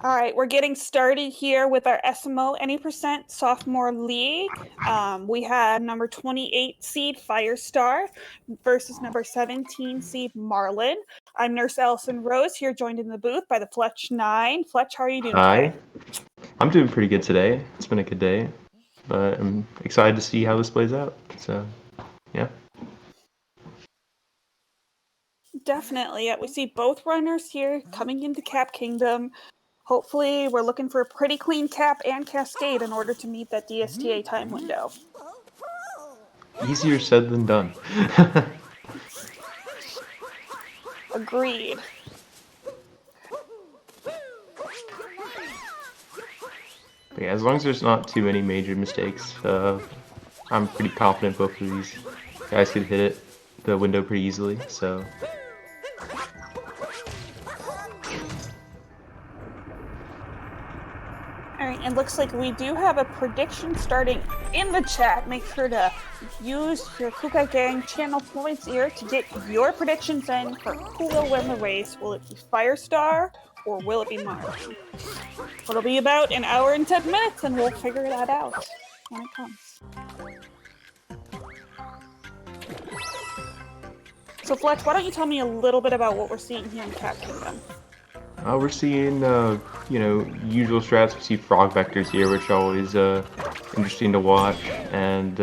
All right, we're getting started here with our SMO Any Percent Sophomore League. We have number 28 seed Firestar versus number 17 seed Marlin. I'm Nurse Allison Rose here, joined in the booth by the Fletch 9. Fletch, how are you doing Hi. today? I'm doing pretty good today. It's been a good day, but I'm excited to see how this plays out. So, yeah. Definitely. We see both runners here coming into Cap Kingdom. Hopefully, we're looking for a pretty clean cap and cascade in order to meet that DSTA time window. Easier said than done. Agreed. But yeah, as long as there's not too many major mistakes, I'm pretty confident both of these guys could hit the window pretty easily. So, All right, it looks like we do have a prediction starting in the chat. Make sure to use your Kukai Gang channel points here to get your predictions in for who will win the race. Will it be Firestar or will it be Marlin? It'll be about an hour and 10 minutes, and we'll figure that out when it comes. So, Fletch, why don't you tell me a little bit about what we're seeing here in Cat Kingdom? we're seeing, usual strats. We see frog vectors here, which are always interesting to watch. And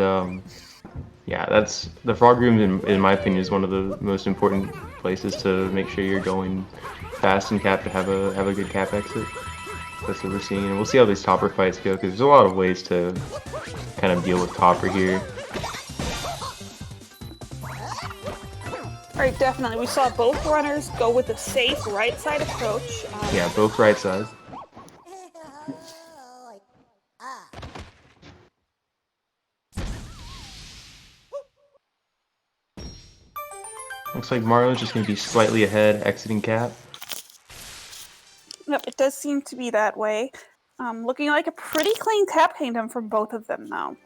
yeah, that's the frog room. In my opinion, is one of the most important places to make sure you're going fast in cap to have a good cap exit. That's what we're seeing, and we'll see how these topper fights go because there's a lot of ways to kind of deal with topper here. All right, definitely. We saw both runners go with a safe right side approach. Yeah, both right sides. Looks like Marlin's just going to be slightly ahead, exiting cap. Yep, it does seem to be that way. Looking like a pretty clean Cap Kingdom from both of them, though.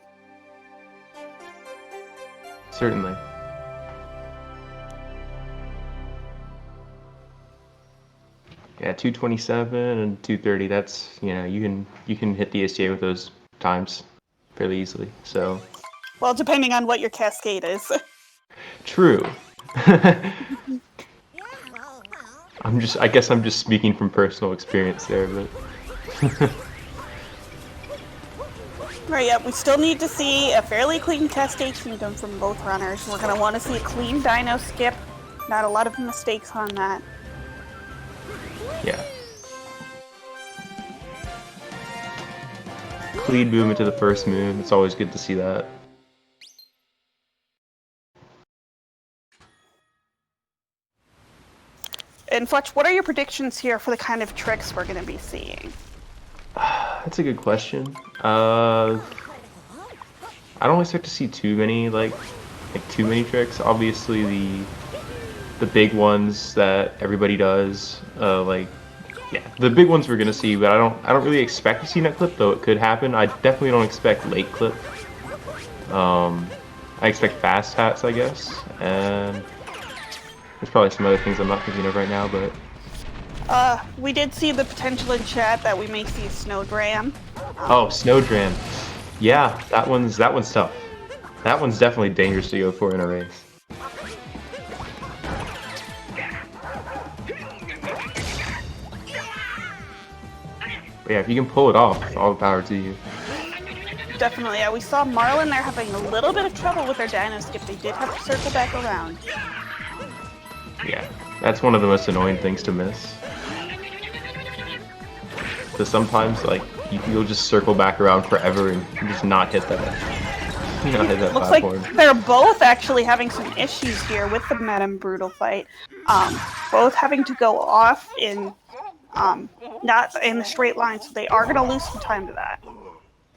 Certainly. Yeah, 227 and 230. That's you can hit the STA with those times fairly easily. So. Well, depending on what your cascade is. True. I guess I'm just speaking from personal experience there, but. Right, yeah, we still need to see a fairly clean Cascade Kingdom from both runners. We're going to want to see a clean Dino skip. Not a lot of mistakes on that. Yeah. Clean movement to the first moon. It's always good to see that. And Fletch, what are your predictions here for the kind of tricks we're going to be seeing? That's a good question. I don't expect to see too many too many tricks. Obviously the big ones that everybody does, the big ones we're gonna see, but I don't really expect to see net clip, though it could happen. I definitely don't expect late clip. I expect fast hats, I guess, and there's probably some other things I'm not thinking of right now, but. We did see the potential in chat that we may see a Snowdram. Oh, Snowdram. Yeah, that one's tough. That one's definitely dangerous to go for in a race. But yeah, if you can pull it off, all the power to you. Definitely, yeah. We saw Marlin there having a little bit of trouble with their Dino skip. They did have to circle back around. Yeah, that's one of the most annoying things to miss. Because sometimes, you'll just circle back around forever and just not hit that. Not hit that Looks platform. like they're both actually having some issues here with the Madam Brutal fight. Both having to go off in not in the straight line, so they are going to lose some time to that.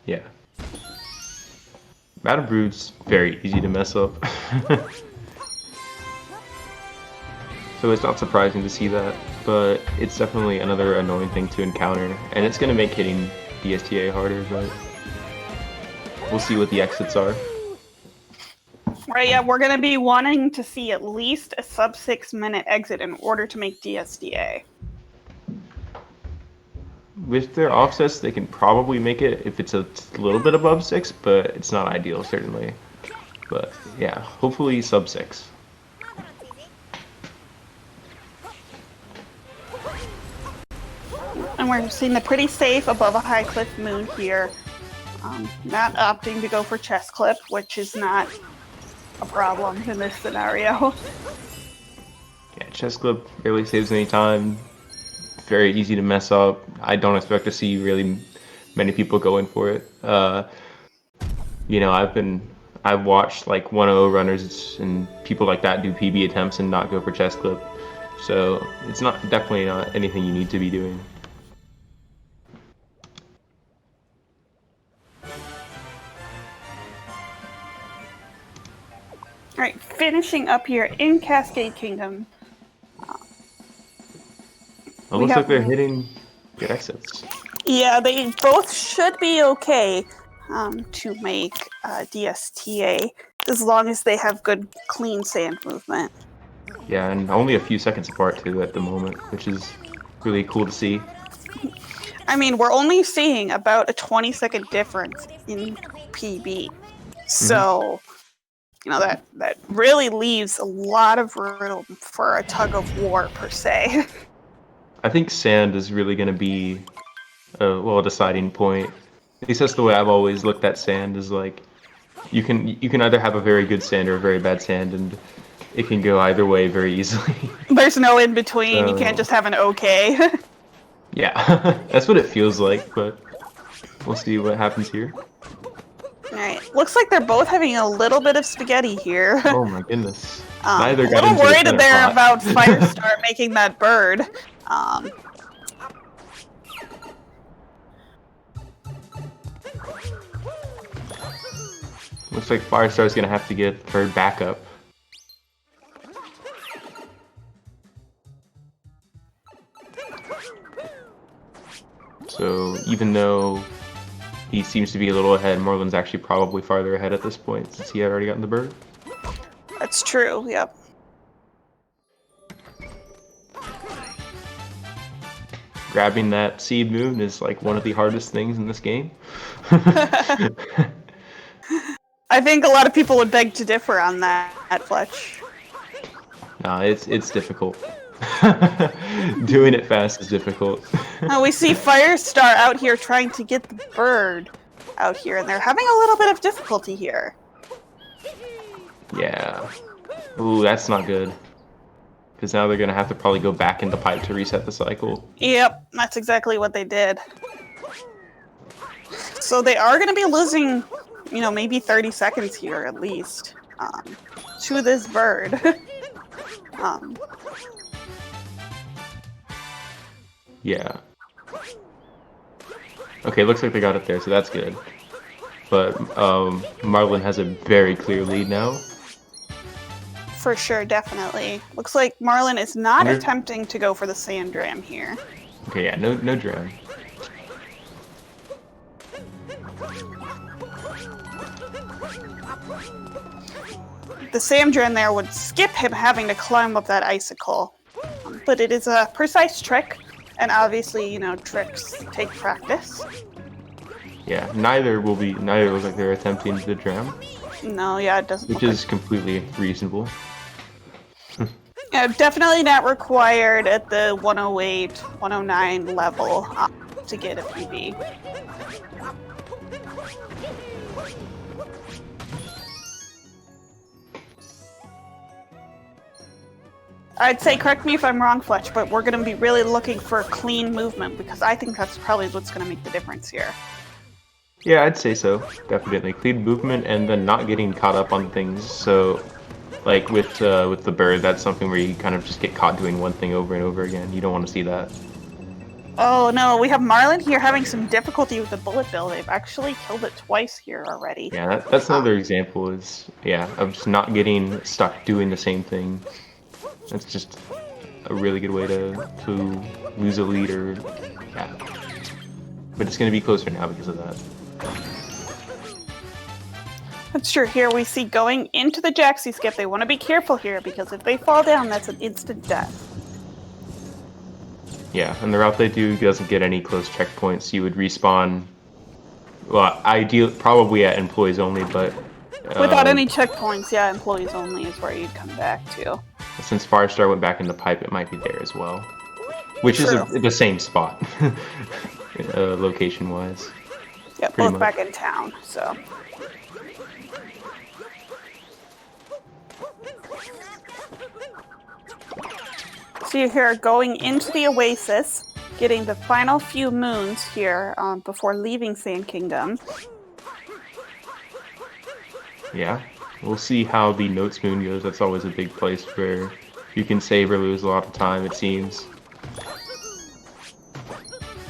Yeah. Madam Brood's very easy to mess up. So it's not surprising to see that, but it's definitely another annoying thing to encounter, and it's going to make hitting DSTA harder, but we'll see what the exits are. Right, yeah, we're going to be wanting to see at least a sub 6 minute exit in order to make DSTA. with their offsets, they can probably make it if it's a little bit above 6, but it's not ideal, certainly. But yeah, hopefully sub 6. And we're seeing the pretty safe above a high cliff moon here. Not opting to go for chest clip, which is not a problem in this scenario. Yeah, chest clip barely saves any time. Very easy to mess up. I don't expect to see really many people going for it. You know, I've watched like 1-0 runners and people like that do PB attempts and not go for chest clip. So it's definitely not anything you need to be doing. All right, finishing up here in Cascade Kingdom. It looks like they're hitting good exits. Yeah, they both should be okay to make DSTA as long as they have good, clean sand movement. Yeah, and only a few seconds apart too at the moment, which is really cool to see. I mean, we're only seeing about a 20-second difference in PB. So, you know, that really leaves a lot of room for a tug of war, per se. I think sand is really going to be a deciding point. At least that's the way I've always looked at sand, is like you can either have a very good sand or a very bad sand, and it can go either way very easily. There's no in between. You can't just have an okay. Yeah, that's what it feels like, but we'll see what happens here. Alright, looks like they're both having a little bit of spaghetti here. Oh my goodness. Neither got into the center pot. A little worried there about Firestar making that bird. Looks like Firestar's gonna have to get bird backup. So even though he seems to be a little ahead, Marlin's actually probably farther ahead at this point since he had already gotten the bird. That's true, yep. Grabbing that seed moon is like one of the hardest things in this game. I think a lot of people would beg to differ on that, Fletch. No, it's difficult. Doing it fast is difficult. We see Firestar out here trying to get the bird out here, and they're having a little bit of difficulty here. Yeah. Ooh, that's not good. Because now they're going to have to probably go back into pipe to reset the cycle. Yep, that's exactly what they did. So they are going to be losing, you know, maybe 30 seconds here at least to this bird. Yeah. Okay, looks like they got it there, so that's good. But Marlin has a very clear lead now. For sure, definitely. Looks like Marlin is not attempting to go for the sand dram here. Okay, yeah, no dram. The sand dram there would skip him having to climb up that icicle. But it is a precise trick, and obviously, you know, tricks take practice. Yeah, neither look like they're attempting the dram. No, yeah, it doesn't. Which is completely reasonable. Definitely not required at the 108, 109 level to get a PB. I'd say, correct me if I'm wrong, Fletch, but we're going to be really looking for clean movement, because I think that's probably what's going to make the difference here. Yeah, I'd say so. Definitely. Clean movement and then not getting caught up on things. So, like with the bird, that's something where you kind of just get caught doing one thing over and over again. You don't want to see that. Oh no, we have Marlin here having some difficulty with the bullet bill. They've actually killed it twice here already. Yeah, that's another example of just not getting stuck doing the same thing. That's just a really good way to lose a lead, or yeah. But it's going to be closer now because of that. That's true. Here we see going into the Jaxie skip. They want to be careful here because if they fall down, that's an instant death. Yeah, and the route they do doesn't get any close checkpoints. You would respawn, well, ideally, probably at employees only, but Without any checkpoints, yeah, employees only is where you'd come back to. since Firestar went back in the pipe, it might be there as well. Which is True. the same spot, location-wise. Yeah, Pretty both much. back in town, so. So you're here going into the Oasis, getting the final few moons here before leaving Sand Kingdom. Yeah, we'll see how the Notes Moon goes. That's always a big place where you can save or lose a lot of time, it seems.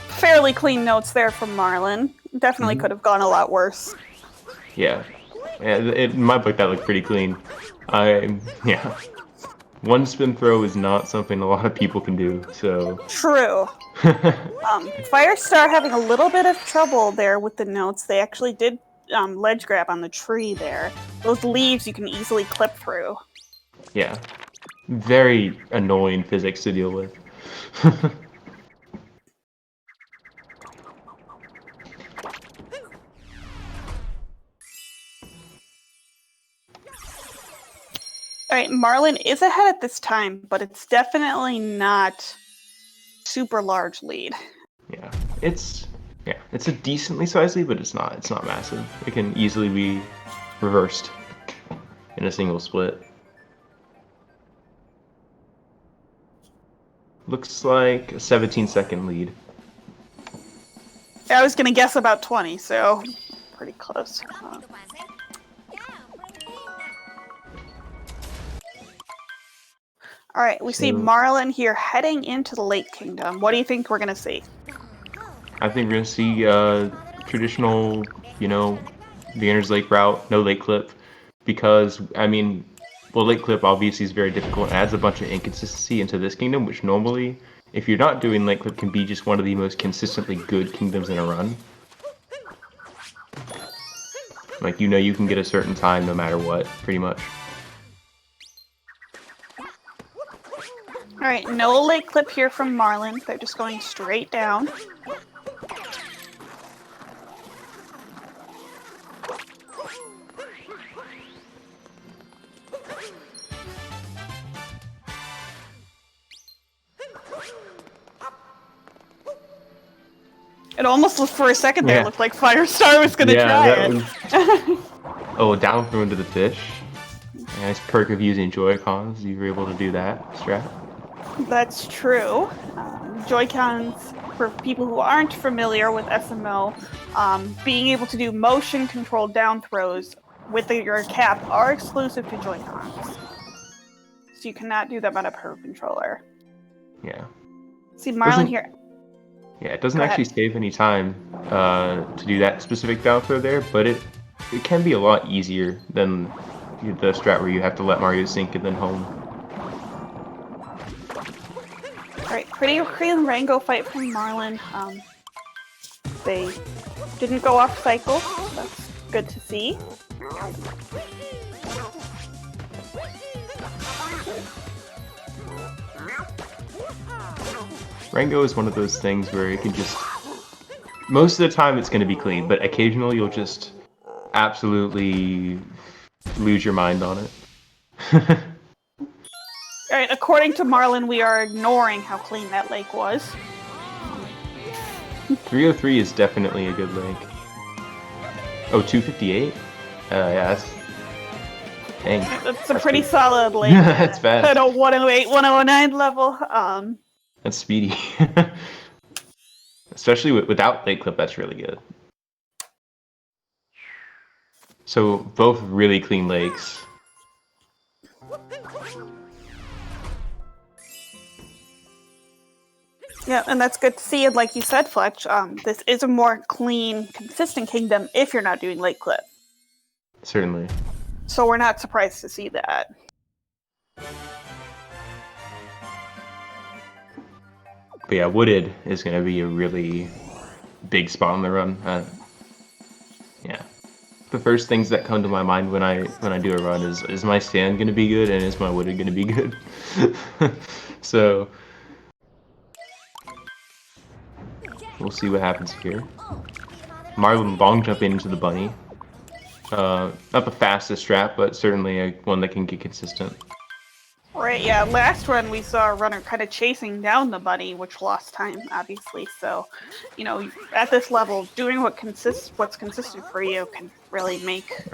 Fairly clean notes there from Marlin. Definitely could have gone a lot worse. Yeah, in my book that looked pretty clean. Yeah. One spin throw is not something a lot of people can do, so... True. Firestar having a little bit of trouble there with the notes. They actually did ledge grab on the tree there. Those leaves you can easily clip through. Yeah. Very annoying physics to deal with. All right, Marlin is ahead at this time, but it's definitely not super large lead. Yeah, it's a decently sized lead, but it's not massive. It can easily be reversed in a single split. Looks like a 17-second lead. I was gonna guess about 20, so pretty close. All right, we see Marlin here heading into the Lake Kingdom. What do you think we're gonna see? I think we're gonna see traditional, beginner's lake route, no lake clip, because well, lake clip obviously is very difficult and adds a bunch of inconsistency into this kingdom, which normally, if you're not doing lake clip, can be just one of the most consistently good kingdoms in a run. Like, you can get a certain time no matter what, pretty much. All right, no lake clip here from Marlin. They're just going straight down. It almost looked for a second there, looked like Firestar was going to try it. Oh, down through into the fish. Nice perk of using Joy-Cons. You were able to do that, Strat. That's true. Joy-Cons, for people who aren't familiar with SMO, being able to do motion-controlled down throws with your cap are exclusive to Joy-Cons. So you cannot do them on a Pro controller. Yeah. See Marlin here. Yeah, it doesn't actually save any time to do that specific down throw there, but it can be a lot easier than the strat where you have to let Mario sink and then home. Alright, pretty clean Rango fight from Marlin. They didn't go off cycle. That's good to see. Rango is one of those things where it can just... Most of the time it's going to be clean, but occasionally you'll just absolutely lose your mind on it. Alright, according to Marlin, we are ignoring how clean that lake was. 303 is definitely a good lake. Oh, 258? Yeah, that's... Dang. That's a pretty solid lake. That's bad. At a 108, 109 level. That's speedy. Especially without lake clip, that's really good. So, both really clean lakes. Yeah, and that's good to see. And like you said, Fletch, this is a more clean, consistent kingdom if you're not doing lake clip. Certainly. So we're not surprised to see that. But yeah, Wooded is going to be a really big spot on the run. Yeah. The first things that come to my mind when I do a run is my stand going to be good and is my Wooded going to be good? So, we'll see what happens here. Marlin long jumping into the bunny. Not the fastest strat, but certainly one that can get consistent. Right, yeah. Last run we saw a runner kind of chasing down the bunny, which lost time, obviously. So, you know, at this level, doing what's consistent for you can really make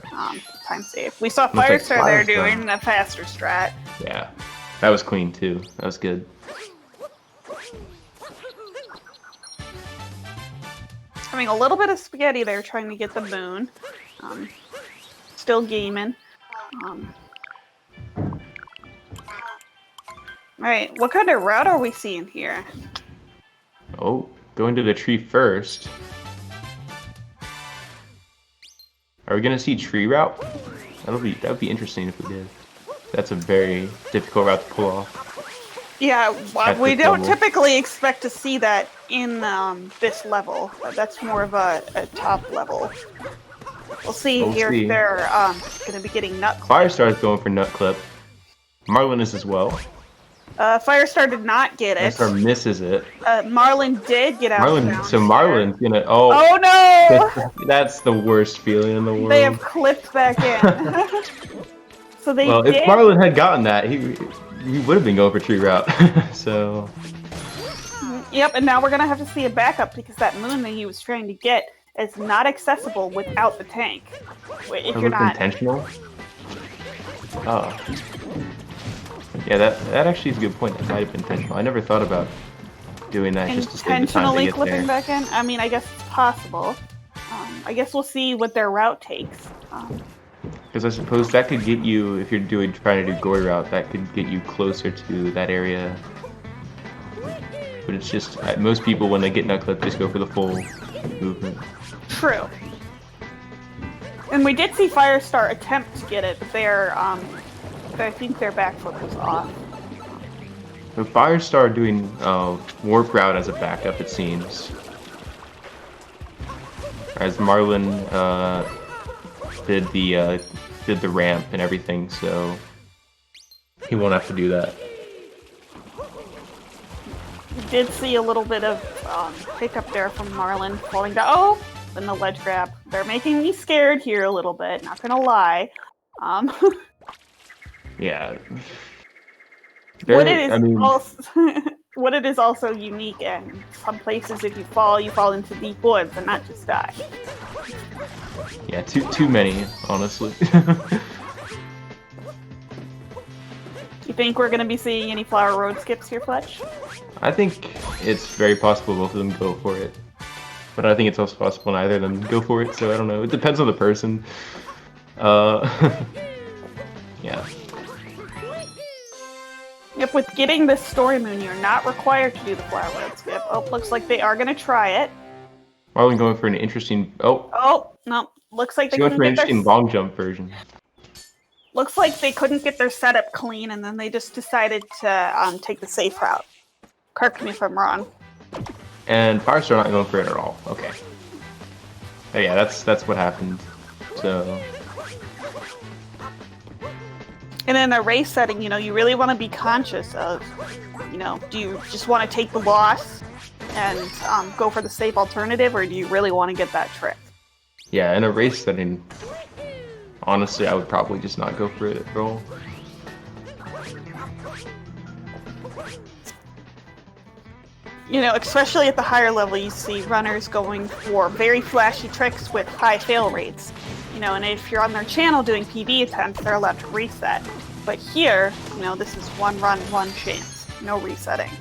time save. We saw Firestar there doing a faster strat. Yeah, that was clean too. That was good. Having a little bit of spaghetti there, trying to get the moon. Still gaming. Alright, what kind of route are we seeing here? Oh, going to the tree first. Are we gonna see tree route? That would be interesting if we did. That's a very difficult route to pull off. Yeah, we don't typically expect to see that in this level. That's more of a top level. We'll see if they're going to be getting nut clip. Firestar is going for nut clip. Marlin is as well. Firestar did not get it. Firestar misses it. Marlin did get out. So Marlin's gonna. Oh no! That's the worst feeling in the world. They have clipped back in. So they. Well, if Marlin had gotten that, he would have been going for tree route. So. Yep, and now we're gonna have to see a backup because that moon that he was trying to get is not accessible without the tank. If you're not intentional. Oh. Yeah, that actually is a good point. That might have been intentional. I never thought about doing that just to save the time to get there. Clipping back in? I mean, I guess it's possible. I guess we'll see what their route takes. Because I suppose that could get you, if you're trying to do gory route, that could get you closer to that area. But it's just, most people when they get nut clip just go for the full movement. True. And we did see Firestar attempt to get it, but I think their back foot was off. So Firestar doing warp route as a backup, it seems. As Marlin did the ramp and everything, so he won't have to do that. We did see a little bit of hiccup there from Marlin falling down. Oh, then the ledge grab. They're making me scared here a little bit. Not gonna lie. Yeah. What it is also unique, and some places if you fall into deep woods and not just die. Yeah, too many, honestly. You think we're going to be seeing any flower road skips here, Fletch? I think it's very possible both of them go for it. But I think it's also possible neither of them go for it, so I don't know. It depends on the person. Yeah. Yep, with getting this story moon, you're not required to do the flower road skip. Oh, looks like they are going to try it. Marlin going for an interesting... Oh, no. Looks like they couldn't get their... interesting long jump version. Looks like they couldn't get their setup clean, and then they just decided to take the safe route. Correct me if I'm wrong. And Firestar not going for it at all. Okay. Oh, yeah, that's what happened. So... And in a race setting, you really want to be conscious of, do you just want to take the loss and go for the safe alternative, or do you really want to get that trick? Yeah, in a race setting, honestly, I would probably just not go for it at all. Especially at the higher level, you see runners going for very flashy tricks with high fail rates. And if you're on their channel doing PB attempts, they're allowed to reset. But here, this is one run, one chance. No resetting.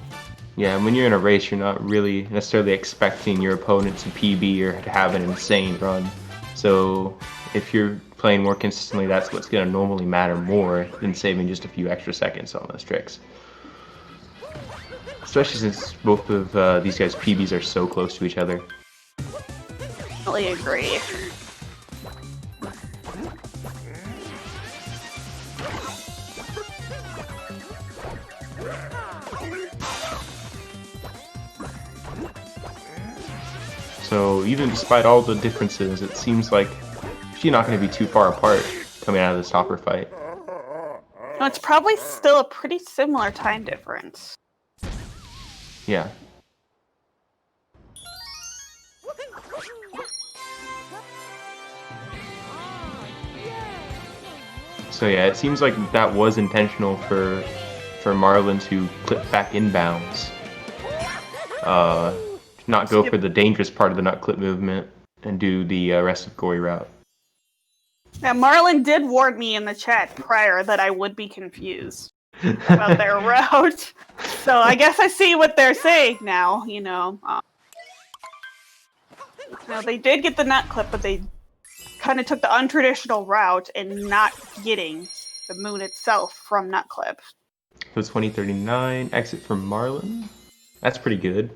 Yeah, and when you're in a race, you're not really necessarily expecting your opponent to PB or to have an insane run. So if you're playing more consistently, that's what's going to normally matter more than saving just a few extra seconds on those tricks. Especially since both of these guys' PBs are so close to each other. Totally agree. So even despite all the differences, it seems like she's not going to be too far apart coming out of this topper fight. No, it's probably still a pretty similar time difference. Yeah. So yeah, it seems like that was intentional for Marlin to clip back inbounds. Not go for the dangerous part of the nut clip movement and do the rest of gory route. Now, Marlin did warn me in the chat prior that I would be confused about their route. So I guess I see what they're saying now, you know. They did get the nut clip, but they kind of took the untraditional route and not getting the moon itself from nut clip. So 2039, exit from Marlin. That's pretty good.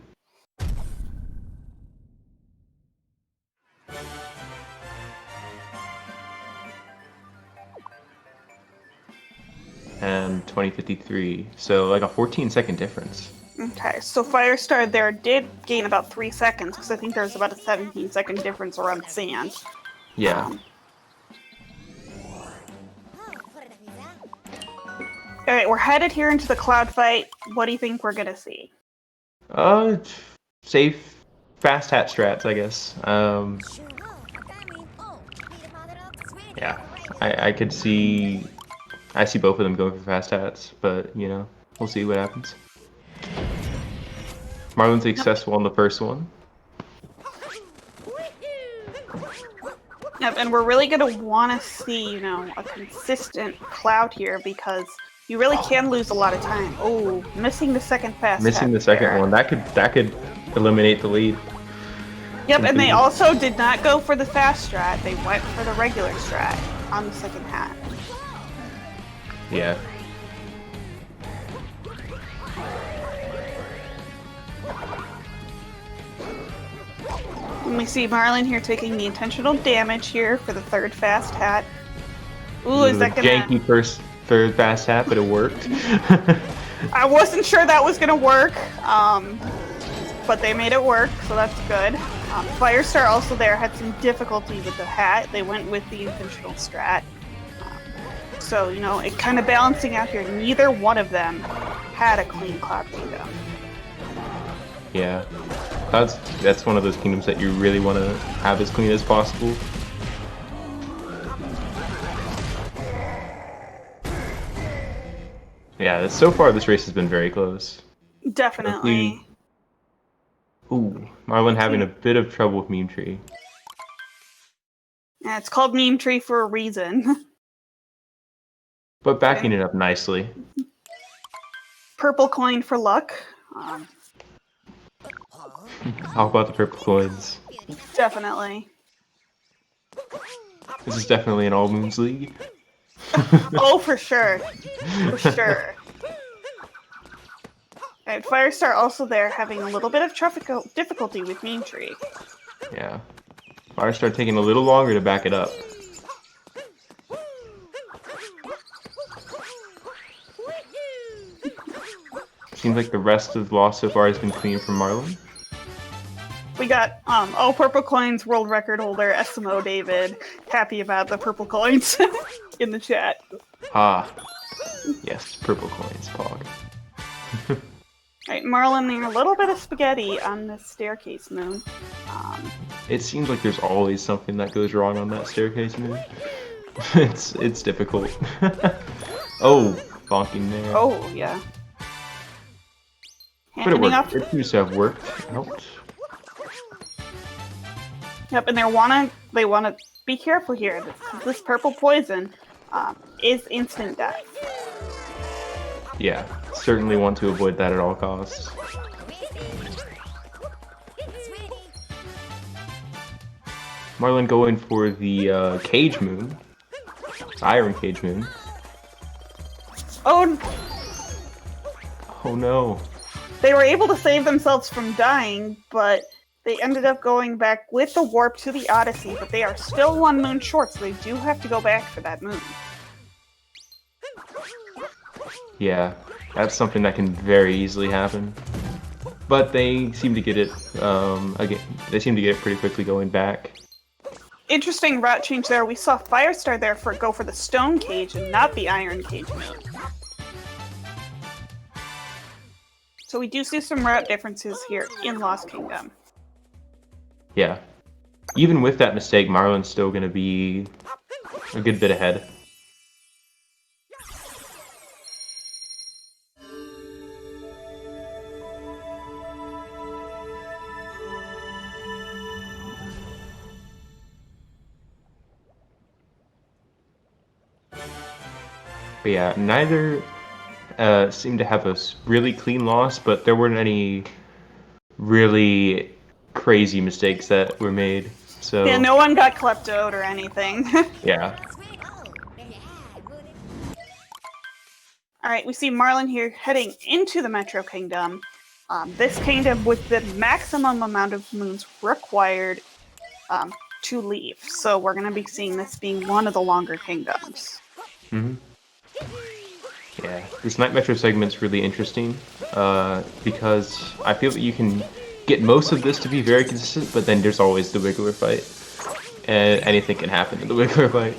And 2053, so like a 14-second difference. Okay, so Firestar there did gain about 3 seconds, because I think there's about a 17-second difference around sand. Yeah. Alright, we're headed here into the cloud fight. What do you think we're gonna see? Safe, fast hat strats, I guess. Yeah, I could see... I see both of them going for fast hats, but, you know, we'll see what happens. Marlin's successful on the first one. Yep, and we're really going to want to see, you know, a consistent cloud here because you really can lose a lot of time. Oh, missing the second fast Missing the second one. That could eliminate the lead. Yep, and they also did not go for the fast strat. They went for the regular strat on the second hat. Yeah. And we see Marlin here taking the intentional damage here for the third fast hat. Ooh, is that gonna... janky third fast hat, but it worked. I wasn't sure that was gonna work, but they made it work, so that's good. Firestar also there had some difficulty with the hat. They went with the intentional strat. So, you know, it kind of balancing out here. Neither one of them had a clean Cloud Kingdom. Yeah. That's one of those kingdoms that you really want to have as clean as possible. Yeah, so far this race has been very close. Definitely. Ooh, Marlin having a bit of trouble with Meme Tree. Yeah, it's called Meme Tree for a reason. But backing it up nicely. Purple coin for luck. How about the purple coins? Definitely. This is definitely an all moons league. Oh, for sure. For sure. Alright, Firestar also there having a little bit of difficulty with Meme Tree. Yeah. Firestar taking a little longer to back it up. Seems like the rest of the loss so far has been clean from Marlin. We got purple coins world record holder SMO David happy about the purple coins in the chat. Ah, yes, purple coins, Pog. Alright, Marlin there, a little bit of spaghetti on the staircase moon. It seems like there's always something that goes wrong on that staircase moon. it's difficult. Oh, bonking there. Oh, yeah. But it worked. It seems to have worked out. Yep, and they wanna be careful here. This purple poison is instant death. Yeah, certainly want to avoid that at all costs. Marlin going for the cage moon. Iron cage moon. Oh no. They were able to save themselves from dying, but they ended up going back with the warp to the Odyssey, but they are still 1 moon short, so they do have to go back for that moon. Yeah, that's something that can very easily happen. But they seem to get it, again, they seem to get it pretty quickly going back. Interesting route change there. We saw Firestar there go for the stone cage and not the iron cage moon. So we do see some route differences here in Lost Kingdom. Yeah, even with that mistake, Marlin's still going to be a good bit ahead. But yeah, neither seemed to have a really clean loss, but there weren't any really crazy mistakes that were made. So Yeah, no one got kleptoed or anything. yeah. All right, we see Marlin here heading into the Metro Kingdom. This kingdom with the maximum amount of moons required to leave. So we're going to be seeing this being one of the longer kingdoms. Mm-hmm. Yeah, this Night Metro segment's really interesting because I feel that you can get most of this to be very consistent, but then there's always the Wiggler fight, and anything can happen in the Wiggler fight.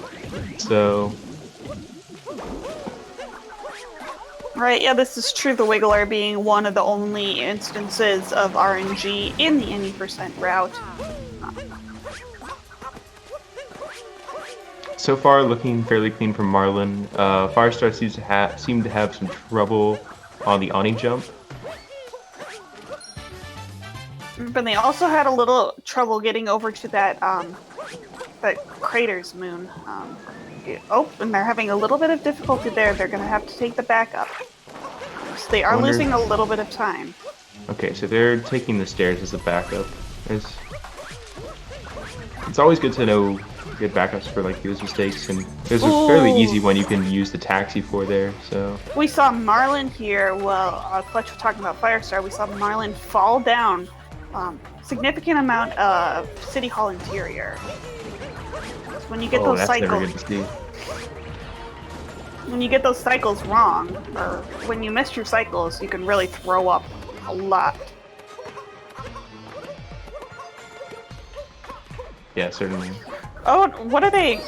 So Right, yeah, this is true. The Wiggler being one of the only instances of RNG in the any percent route. so far, looking fairly clean from Marlin. Firestar seemed to have some trouble on the Oni jump. But they also had a little trouble getting over to that Crater's moon. And they're having a little bit of difficulty there. They're going to have to take the backup. So they are losing a little bit of time. Okay, so they're taking the stairs as a backup. It's always good to know good backups for like those mistakes, and there's a fairly easy one you can use the taxi for there. So we saw Marlin here. Well, Fletch was talking about Firestar. We saw Marlin fall down. Significant amount of City Hall interior. So when you get those cycles, never good to see. When you get those cycles wrong, or when you miss your cycles, you can really throw up a lot. Yeah, certainly. Oh, what are they?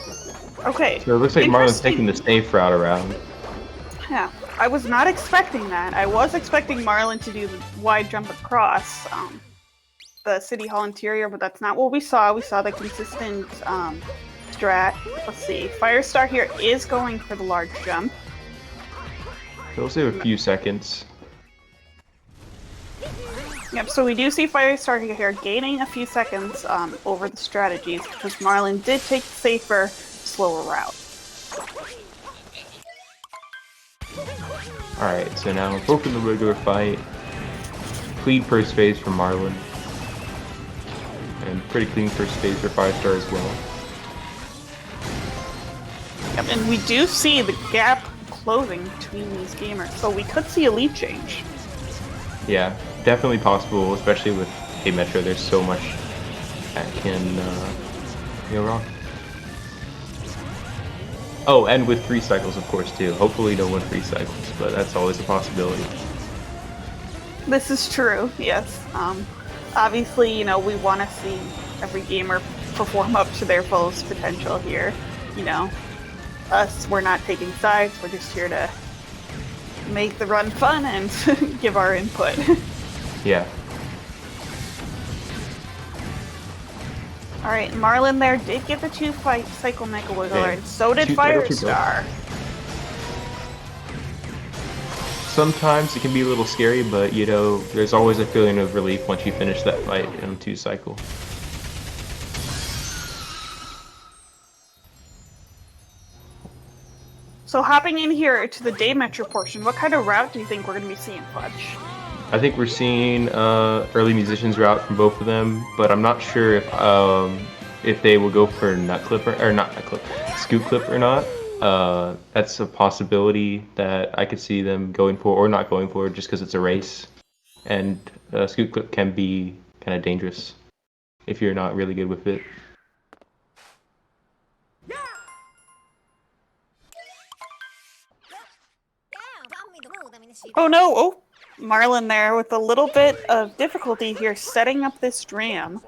Okay. So it looks like Marlin's taking the safe route around. Yeah, I was not expecting that. I was expecting Marlin to do the wide jump across the City Hall interior, but that's not what we saw. We saw the consistent strat. Let's see. Firestar here is going for the large jump. It'll save a few seconds. Yep, so we do see Firestar here gaining a few seconds over the strategies because Marlin did take the safer, slower route. Alright, so now both in the regular fight. Clean first phase for Marlin. And pretty clean first phase for Firestar as well. Yep, and we do see the gap closing between these gamers, so we could see a lead change. Yeah, definitely possible, especially with a Metro. There's so much that can go wrong. Oh, and with free cycles, of course, too. Hopefully no one free cycles, but that's always a possibility. This is true, yes. Obviously, you know, we want to see every gamer perform up to their fullest potential here. You know, us, we're not taking sides, we're just here to make the run fun and give our input. Yeah. Alright, Marlin there did get the 2-fight Cycle Mega Wiggler, and so did Firestar. Sometimes it can be a little scary, but you know, there's always a feeling of relief once you finish that fight in 2 cycle. So hopping in here to the day metro portion, what kind of route do you think we're going to be seeing, Fletch? I think we're seeing early musicians route from both of them, but I'm not sure if they will go for scoop clip or not. That's a possibility that I could see them going for or not going for just because it's a race, and scoop clip can be kind of dangerous if you're not really good with it. Oh no! Oh, Marlin there with a little bit of difficulty here setting up this dram.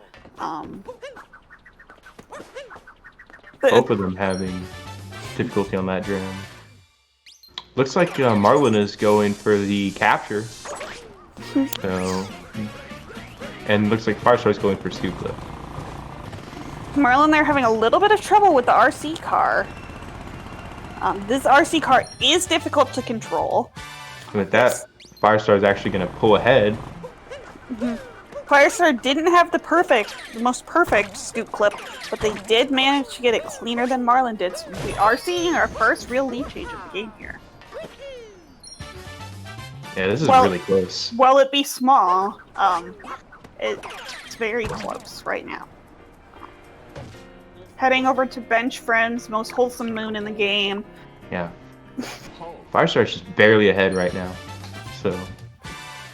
Both of them having difficulty on that dram. Looks like Marlin is going for the capture. So, and looks like Firestar is going for scoop clip. Marlin, they're having a little bit of trouble with the RC car. This RC car is difficult to control. With that, Firestar is actually going to pull ahead. Firestar didn't have the most perfect scoop clip, but they did manage to get it cleaner than Marlin did. So we are seeing our first real lead change of the game here. Yeah, this is really close. While it be small, it's very close right now. Heading over to Bench Friend's most wholesome moon in the game. Yeah. Firestar's just barely ahead right now. So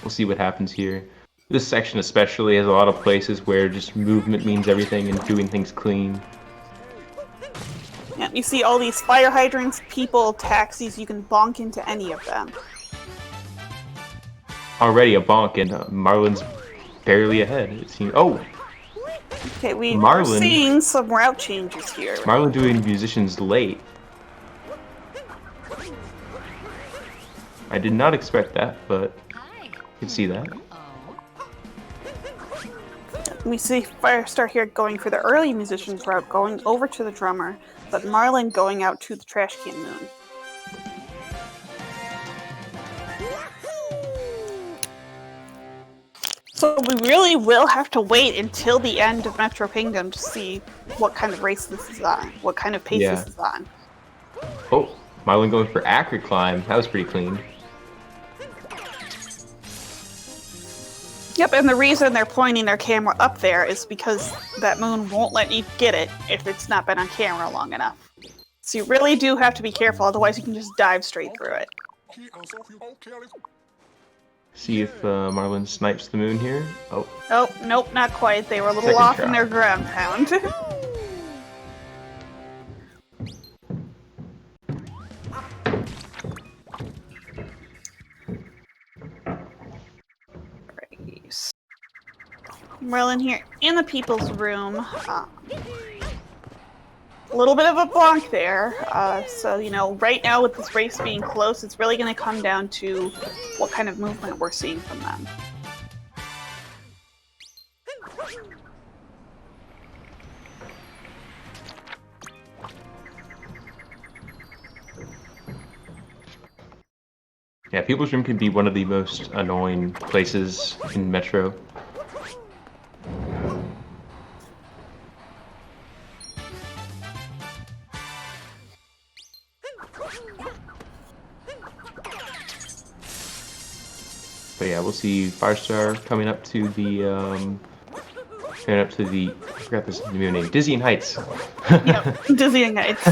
we'll see what happens here. This section especially has a lot of places where just movement means everything and doing things clean. Yeah, you see all these fire hydrants, people, taxis, you can bonk into any of them. Already a bonk and Marlin's barely ahead. It seems. Oh! Okay, we're seeing some route changes here. Marlin doing musicians late. I did not expect that, but I can see that. We see Firestar here going for the early musicians route, going over to the drummer, but Marlin going out to the trash can moon. So we really will have to wait until the end of Metro Kingdom to see what kind of race this is on, what kind of pace this is on. Oh, Marlin going for accurate climb. That was pretty clean. Yep, and the reason they're pointing their camera up there is because that moon won't let you get it if it's not been on camera long enough. So you really do have to be careful, otherwise you can just dive straight through it. See if Marlin snipes the moon here. Oh. Oh, nope, not quite. They were a little off in their ground pound. Marlin here in the people's room. A little bit of a bonk there. So, you know, right now with this race being close, it's really going to come down to what kind of movement we're seeing from them. Yeah, people's room can be one of the most annoying places in Metro. But yeah, we'll see Firestar coming up to the I forgot this new name, Dizzying Heights. Yep, Dizzying Heights.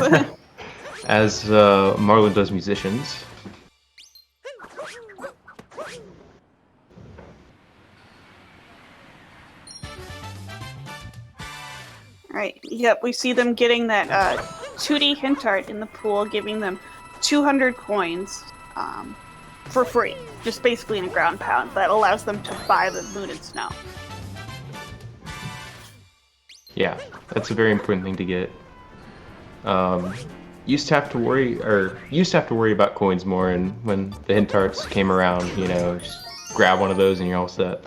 As Marlin does musicians. Right, yep, we see them getting that 2D hint art in the pool, giving them 200 coins for free, just basically in a ground pound. That allows them to buy the moon and snow. Yeah, that's a very important thing to get. Used to have to worry about coins more, and when the hint arts came around, you know, just grab one of those and you're all set.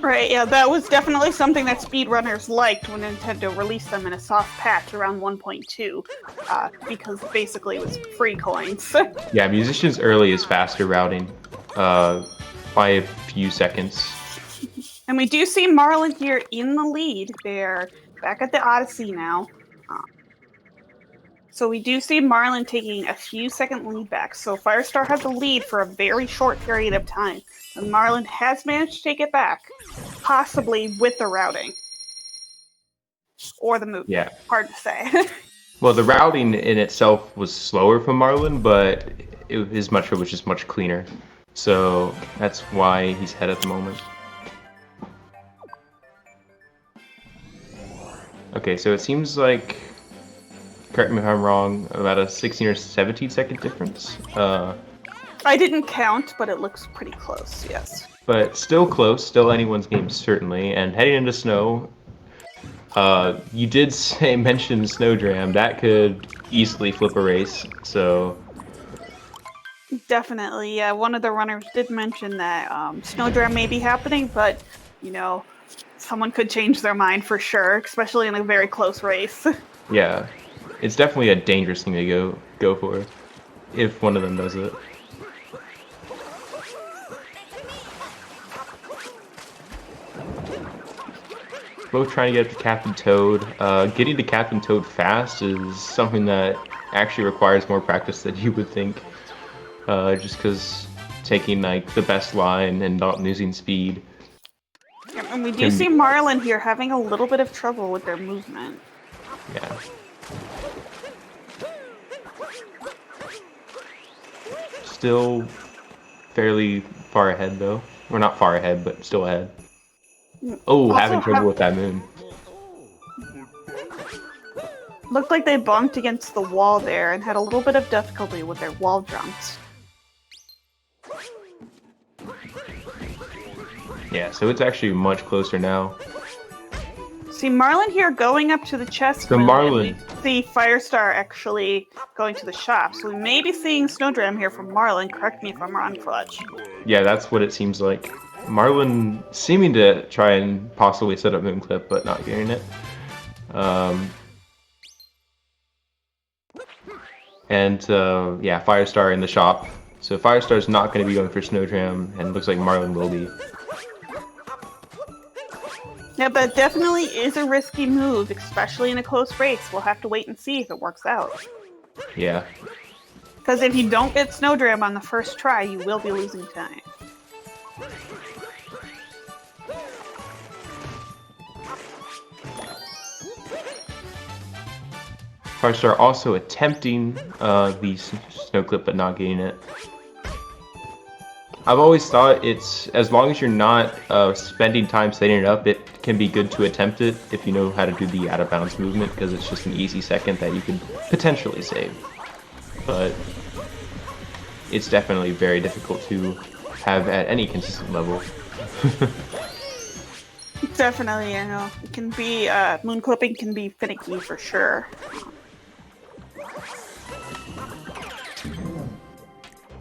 Right, yeah, that was definitely something that speedrunners liked when Nintendo released them in a soft patch around 1.2, because basically it was free coins. Yeah, musicians early is faster routing, by a few seconds. And we do see Marlin here in the lead. They're back at the Odyssey now. So we do see Marlin taking a few second lead back. So Firestar has the lead for a very short period of time. And Marlin has managed to take it back, possibly with the routing. Or the movement. Yeah. Hard to say. Well, the routing in itself was slower from Marlin, but his Metro was just much cleaner. So that's why he's ahead at the moment. Okay, so it seems like, correct me if I'm wrong, about a 16 or 17 second difference. I didn't count, but it looks pretty close, yes. But still close, still anyone's game, certainly. And heading into snow, you did mention Snowdram. That could easily flip a race, so... Definitely, yeah. One of the runners did mention that Snowdram may be happening, but, you know, someone could change their mind for sure, especially in a very close race. Yeah, it's definitely a dangerous thing to go for if one of them does it. Both trying to get up to Captain Toad. Getting to Captain Toad fast is something that actually requires more practice than you would think. Just because taking like the best line and not losing speed. And we do see Marlin here having a little bit of trouble with their movement. Yeah. Still fairly far ahead though. We're not far ahead, but still ahead. Oh, having trouble with that moon. Looked like they bumped against the wall there and had a little bit of difficulty with their wall jumps. Yeah, so it's actually much closer now. See Marlin here going up to the chest. So Marlin. See Firestar actually going to the shop. So we may be seeing Snowdram here from Marlin. Correct me if I'm wrong, Fudge. Yeah, that's what it seems like. Marlin seeming to try and possibly set up Moonclip, but not getting it. Yeah, Firestar in the shop. So Firestar's not going to be going for Snowdram, and looks like Marlin will be. Yeah, but it definitely is a risky move, especially in a close race. We'll have to wait and see if it works out. Yeah. Because if you don't get Snowdram on the first try, you will be losing time. Firestar also attempting the snow clip but not getting it. I've always thought it's, as long as you're not spending time setting it up, it can be good to attempt it if you know how to do the out of bounds movement, because it's just an easy second that you could potentially save. But it's definitely very difficult to have at any consistent level. Definitely, you know, it can be, moon clipping can be finicky for sure.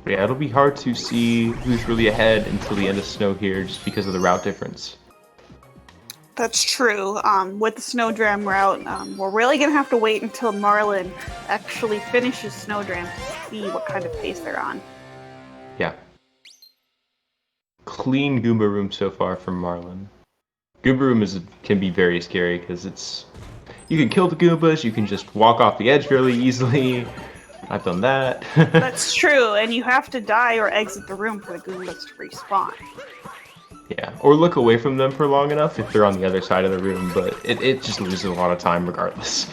Yeah, it'll be hard to see who's really ahead until the end of snow here, just because of the route difference. That's true. With the Snowdram route, we're really gonna have to wait until Marlin actually finishes Snowdram to see what kind of pace they're on. Yeah. Clean Goomba Room so far from Marlin. Goomba Room can be very scary because you can kill the Goombas, you can just walk off the edge really easily. I've done that. That's true, and you have to die or exit the room for the Goombas to respawn. Yeah, or look away from them for long enough if they're on the other side of the room, but it just loses a lot of time regardless.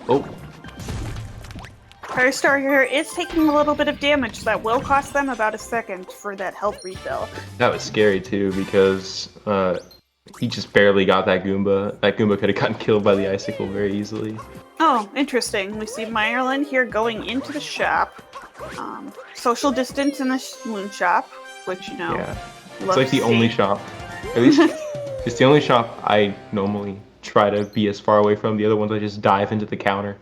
Oh. Firestar here is taking a little bit of damage, so that will cost them about a second for that health refill. That was scary too, because he just barely got that Goomba. That Goomba could have gotten killed by the icicle very easily. Oh, interesting. We see Marlin here going into the shop. Social distance in the moon shop, which, you know, yeah. It's like the only shop. At least it's the only shop I normally try to be as far away from. The other ones I just dive into the counter.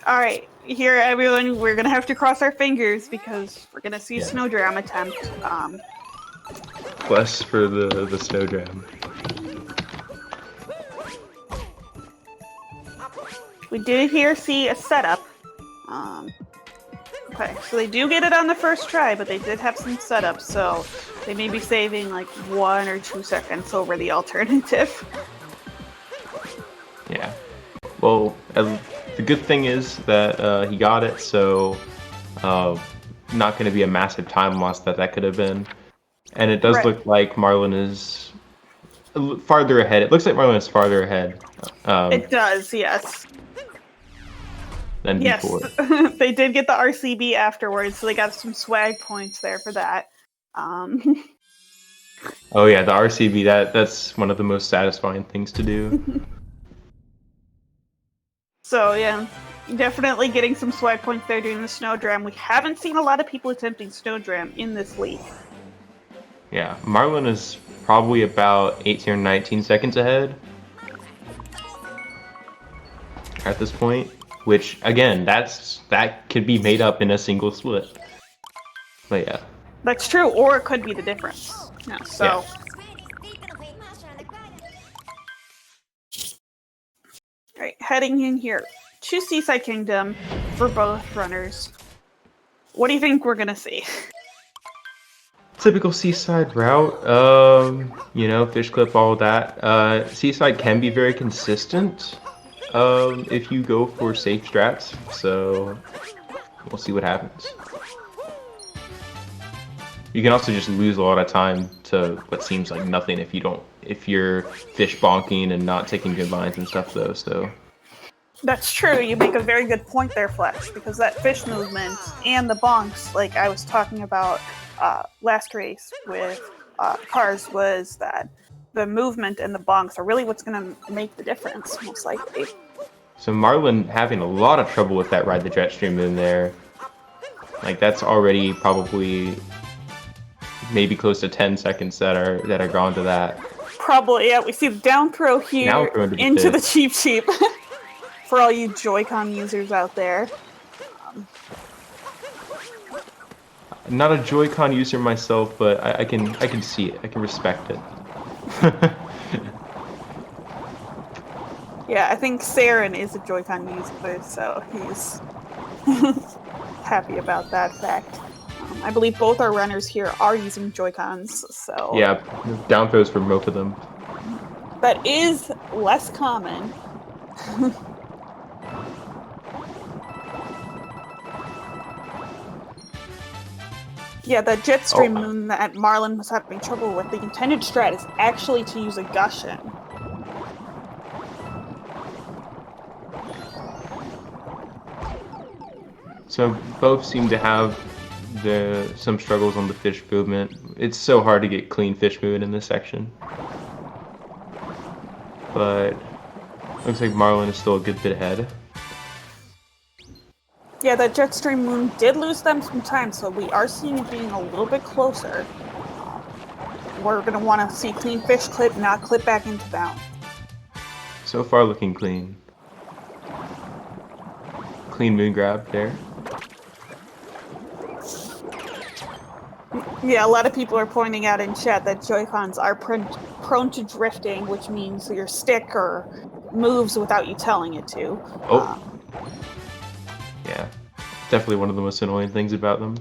Alright, here everyone, we're gonna have to cross our fingers because we're gonna see Snowdram attempt. Bless for the Snowdram. We did here see a setup. Okay, so they do get it on the first try, but they did have some setup, so they may be saving like 1 or 2 seconds over the alternative. Yeah. Well, the good thing is that he got it, so not going to be a massive time loss that could have been. And it does look like Marlin is farther ahead. It looks like Marlin is farther ahead. It does, yes. Than before. They did get the RCB afterwards, so they got some swag points there for that. Oh yeah, the RCB, that's one of the most satisfying things to do. So yeah, definitely getting some swag points there doing the Snowdram. We haven't seen a lot of people attempting Snowdram in this league. Yeah, Marlin is probably about 18 or 19 seconds ahead at this point. which again, that could be made up in a single split. But yeah. That's true, or it could be the difference. Yeah, so. Yeah. Alright, heading in here to Seaside Kingdom for both runners. What do you think we're gonna see? Typical Seaside route, you know, fish clip, all that. Seaside can be very consistent if you go for safe strats, so we'll see what happens. You can also just lose a lot of time to what seems like nothing if you're fish bonking and not taking good lines and stuff though, so. That's true, you make a very good point there, Flex, because that fish movement and the bonks, like I was talking about last race with cars, was that the movement and the bonks are really what's going to make the difference, most likely. So Marlin having a lot of trouble with that ride the jet stream in there. Like that's already probably maybe close to 10 seconds that are gone to that. Probably, yeah. We see the down throw here into the Cheep Cheep. For all you Joy-Con users out there. Not a Joy-Con user myself, but I can see it. I can respect it. Yeah, I think Saren is a Joy-Con user, so he's happy about that fact. I believe both our runners here are using Joy-Cons, so... Yeah, down throws for both of them. That is less common. Yeah, the Jetstream moon that Marlin was having trouble with, the intended strat is actually to use a Gushin. So both seem to have some struggles on the fish movement. It's so hard to get clean fish movement in this section. But looks like Marlin is still a good bit ahead. Yeah, the Jetstream moon did lose them some time, so we are seeing it being a little bit closer. We're going to want to see clean fish clip, not clip back into bound. So far looking clean. Clean moon grab there. Yeah, a lot of people are pointing out in chat that Joy-Cons are prone to drifting, which means your stick or moves without you telling it to. Yeah, definitely one of the most annoying things about them.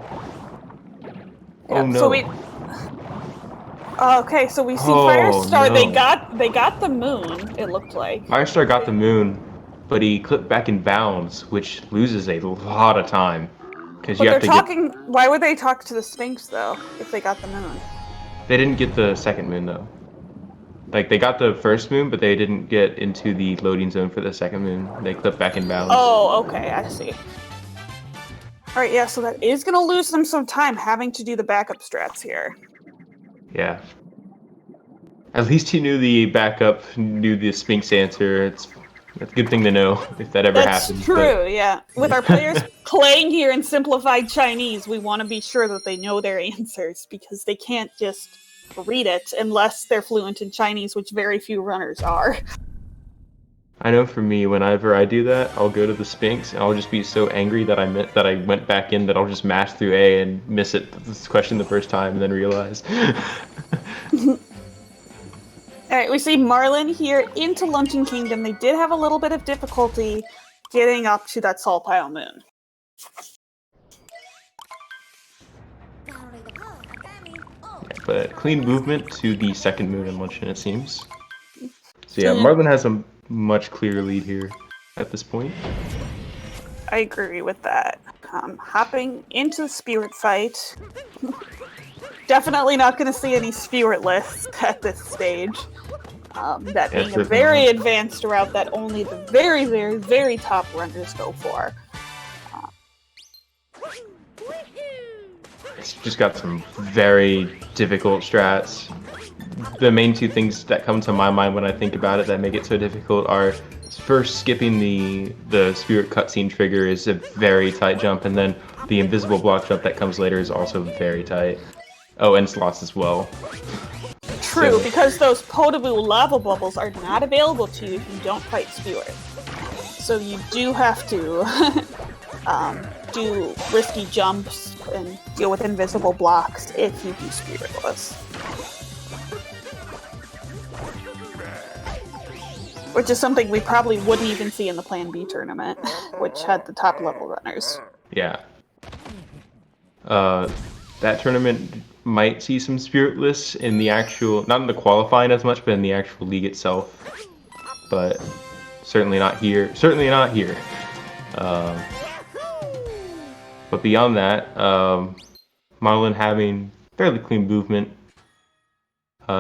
Yeah, oh no. So okay, so we see Firestar. No. They got the moon. It looked like Firestar got the moon, but he clipped back in bounds, which loses a lot of time. Because you have to talking. Why would they talk to the Sphinx though if they got the moon? They didn't get the second moon though. Like they got the first moon, but they didn't get into the loading zone for the second moon. They clipped back in bounds. Oh, okay, I see. All right, yeah, so that is gonna lose them some time having to do the backup strats here. Yeah. At least he knew the backup, knew the Sphinx answer. That's a good thing to know if that ever happens. That's true, yeah. With our players playing here in simplified Chinese, we want to be sure that they know their answers because they can't just read it unless they're fluent in Chinese, which very few runners are. I know for me, whenever I do that, I'll go to the Sphinx and I'll just be so angry that I went back in that I'll just mash through A and miss this question the first time and then realize. Alright, we see Marlin here into Luncheon Kingdom. They did have a little bit of difficulty getting up to that Salt Pile Moon. But clean movement to the second moon in Luncheon, it seems. So yeah, Marlin has a much clearer lead here at this point. I agree with that. Hopping into the Spirit fight. Definitely not going to see any Spirit lists at this stage. That being a very advanced route that only the very, very, very top runners go for. It's just got some very difficult strats. The main two things that come to my mind when I think about it that make it so difficult are first skipping the Spirit cutscene trigger is a very tight jump, and then the invisible block jump that comes later is also very tight. Oh, and slots as well. True, because those potable lava bubbles are not available to you if you don't fight Spirit. so you do have to do risky jumps and deal with invisible blocks if you do Spiritless. Which is something we probably wouldn't even see in the Plan B tournament, which had the top level runners. Yeah. That tournament might see some Spiritless in the actual, not in the qualifying as much, but in the actual league itself. But certainly not here. Certainly not here. But beyond that, Marlin having fairly clean movement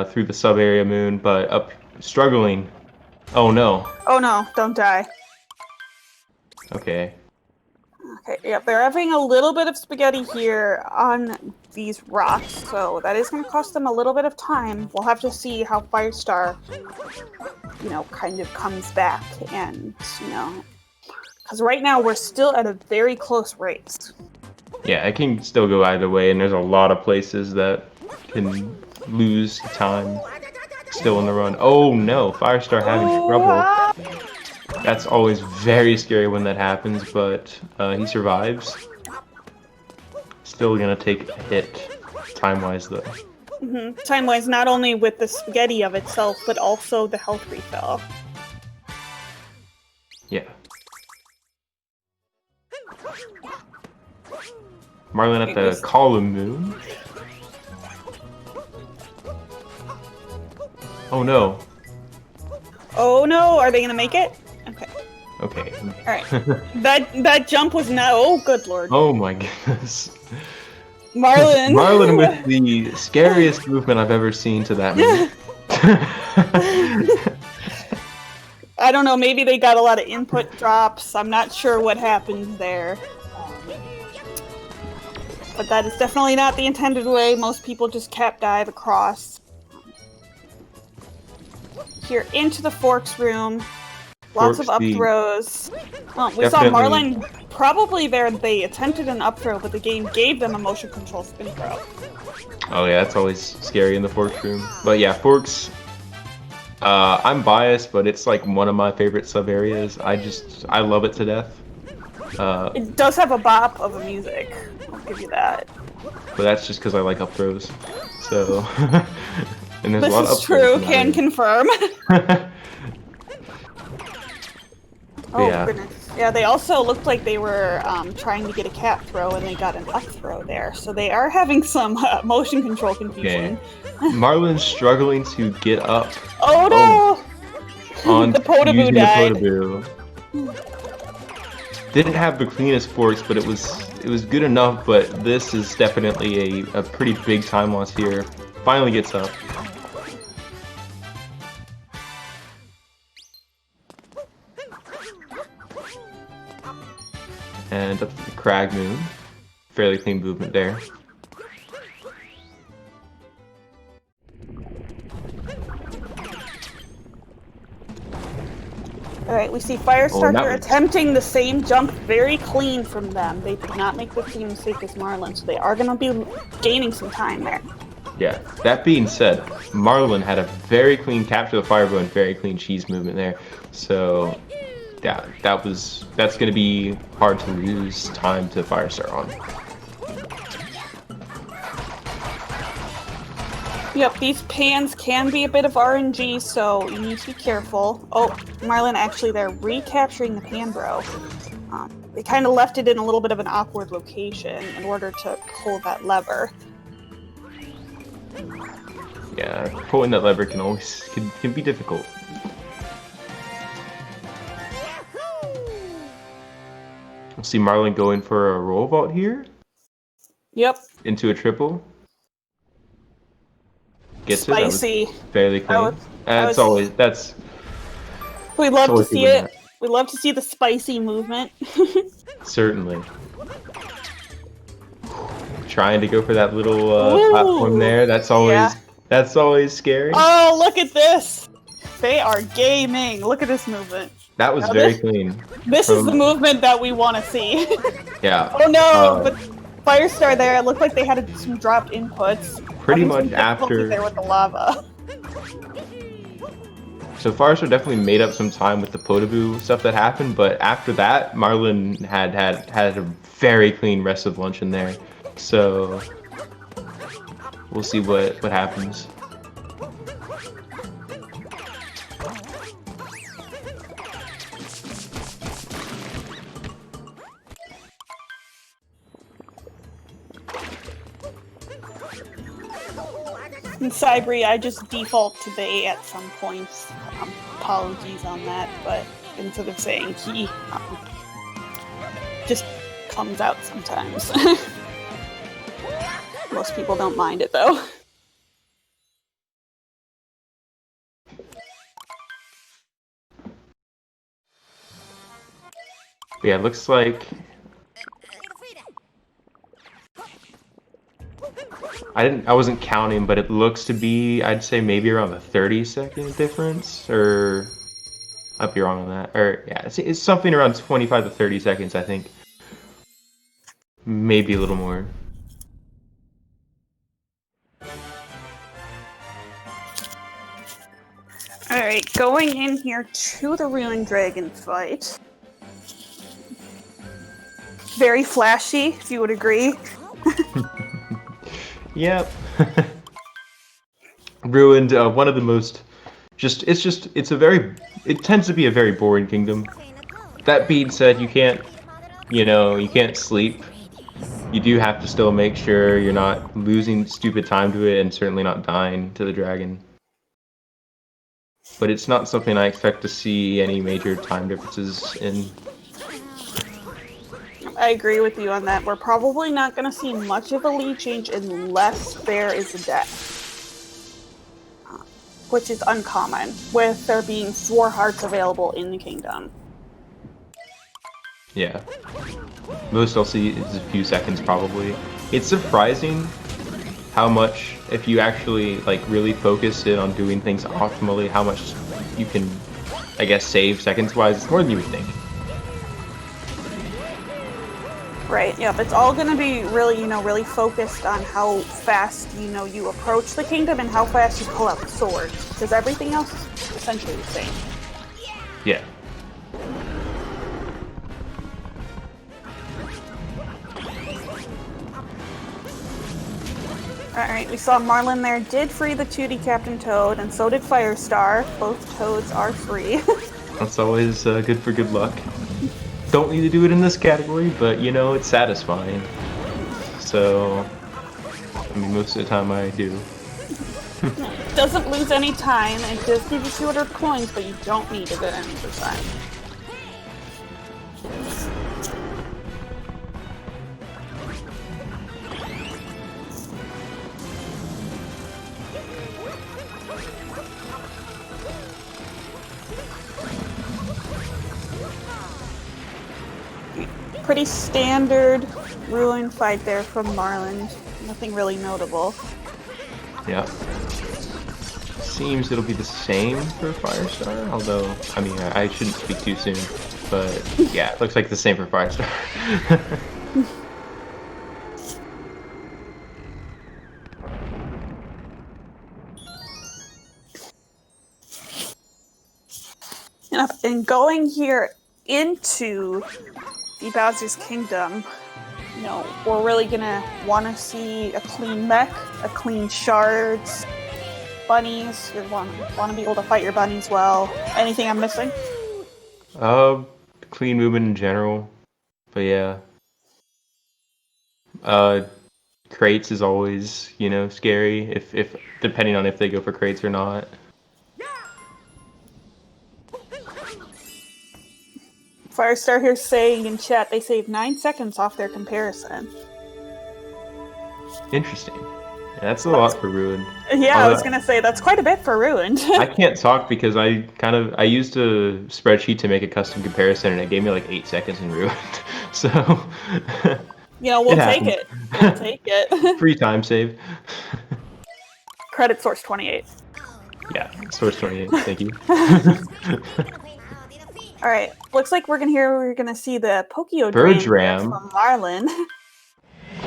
through the sub-area moon, but up struggling. Oh no. Oh no, don't die. Okay. Okay, yep, they're having a little bit of spaghetti here on these rocks, so that is going to cost them a little bit of time. We'll have to see how Firestar, kind of comes back and, because right now we're still at a very close race. Yeah, it can still go either way, and there's a lot of places that can lose time still in the run. Oh no, Firestar having trouble. That's always very scary when that happens, but he survives. Still gonna take a hit, time-wise though. Mm-hmm. Time-wise, not only with the spaghetti of itself, but also the health refill. Yeah. Marlin at the column moon. Oh no. Oh no, are they gonna make it? Okay. Okay. Alright. That jump was not. Oh, good lord. Oh my goodness. Marlin. Marlin with the scariest movement I've ever seen to that move. I don't know, maybe they got a lot of input drops. I'm not sure what happened there. But that is definitely not the intended way. Most people just cap dive across. Here into the Forks room. Lots of up throws. Well, we saw Marlin probably there. They attempted an up throw, but the game gave them a motion control spin throw. Oh yeah, that's always scary in the Forks room. But yeah, Forks. I'm biased, but it's like one of my favorite sub areas. I love it to death. It does have a bop of a music. I'll give you that. But that's just because I like up throws. So. And there's this a lot is of true. Can confirm. Oh yeah. Goodness! Yeah, they also looked like they were trying to get a cap throw, and they got an up throw there. So they are having some motion control confusion. Okay. Marlin's struggling to get up. Oh no! On the Potaboo died. The Didn't have the cleanest forks, but it was good enough. But this is definitely a pretty big time loss here. Finally gets up. And up to the Crag Moon. Fairly clean movement there. Alright, we see Firestar here attempting the same jump very clean from them. They did not make the same mistake as Marlin, so they are going to be gaining some time there. Yeah, that being said, Marlin had a very clean capture the fireball and very clean cheese movement there. So, yeah, that's going to be hard to lose time to Firestar on. Yep, these pans can be a bit of RNG, so you need to be careful. Oh, Marlin actually they're recapturing the pan bro. They kind of left it in a little bit of an awkward location in order to pull that lever. Yeah, pulling that lever can be difficult. We'll see Marlin going for a roll vault here. Yep. Into a triple. Gets spicy. It. That was fairly clean. That's we love to see it. We love to see the spicy movement. Certainly. Trying to go for that little platform there. That's always scary. Oh, look at this! They are gaming. Look at this movement. That was very clean. This is the movement that we want to see. Yeah. Oh no! But Firestar there. It looked like they had some dropped inputs. Pretty much after there with the lava. So Firestar definitely made up some time with the Potaboo stuff that happened, but after that, Marlin had a very clean rest of lunch in there. So we'll see what happens. In Cybri, I just default to they at some points. Apologies on that, but instead of saying he, just comes out sometimes. Most people don't mind it though. Yeah, it looks like I wasn't counting, but it looks to be, I'd say maybe around a 30-second difference, or I'd be wrong on that. Or yeah, it's something around 25 to 30 seconds, I think. Maybe a little more. Alright, going in here to the Ruined Dragon fight. Very flashy, if you would agree. Yep. Ruined, one of the most, it tends to be a very boring kingdom. That being said, you can't sleep. You do have to still make sure you're not losing stupid time to it and certainly not dying to the dragon. But it's not something I expect to see any major time differences in. I agree with you on that. We're probably not going to see much of a lead change unless there is a death. Which is uncommon, with there being 4 hearts available in the kingdom. Yeah. Most I'll see is a few seconds probably. It's surprising how much, if you actually like really focus in on doing things optimally, how much you can, I guess, save seconds-wise. It's more than you would think. Right, yeah, it's all going to be really, really focused on how fast, you approach the kingdom and how fast you pull out the sword. Because everything else is essentially the same. Yeah. Alright, we saw Marlin there did free the 2D Captain Toad, and so did Firestar. Both Toads are free. That's always good for good luck. Don't need to do it in this category, but it's satisfying. So, I mean, most of the time I do. Doesn't lose any time, it does give you 200 coins, but you don't need it at any time. Pretty standard ruin fight there from Marlin. Nothing really notable. Yeah. Seems it'll be the same for Firestar, although, I mean, I shouldn't speak too soon. But yeah, it looks like the same for Firestar. And going here into the Bowser's Kingdom, we're really gonna want to see a clean mech, a clean shards, bunnies. You want to be able to fight your bunnies well. Anything I'm missing? Clean movement in general, but yeah. Crates is always, scary if depending on if they go for crates or not. Firestar here saying in chat they saved 9 seconds off their comparison. Interesting. Yeah, that's a lot for Ruined. Yeah, I was gonna say that's quite a bit for Ruined. I can't talk because I used a spreadsheet to make a custom comparison and it gave me like 8 seconds in Ruined. So we'll take it. We'll take it. Free time save. Credit source 28. Yeah, source 28. Thank you. All right, looks like we're gonna see the Pokeo Bird's Ram Ram from Marlin.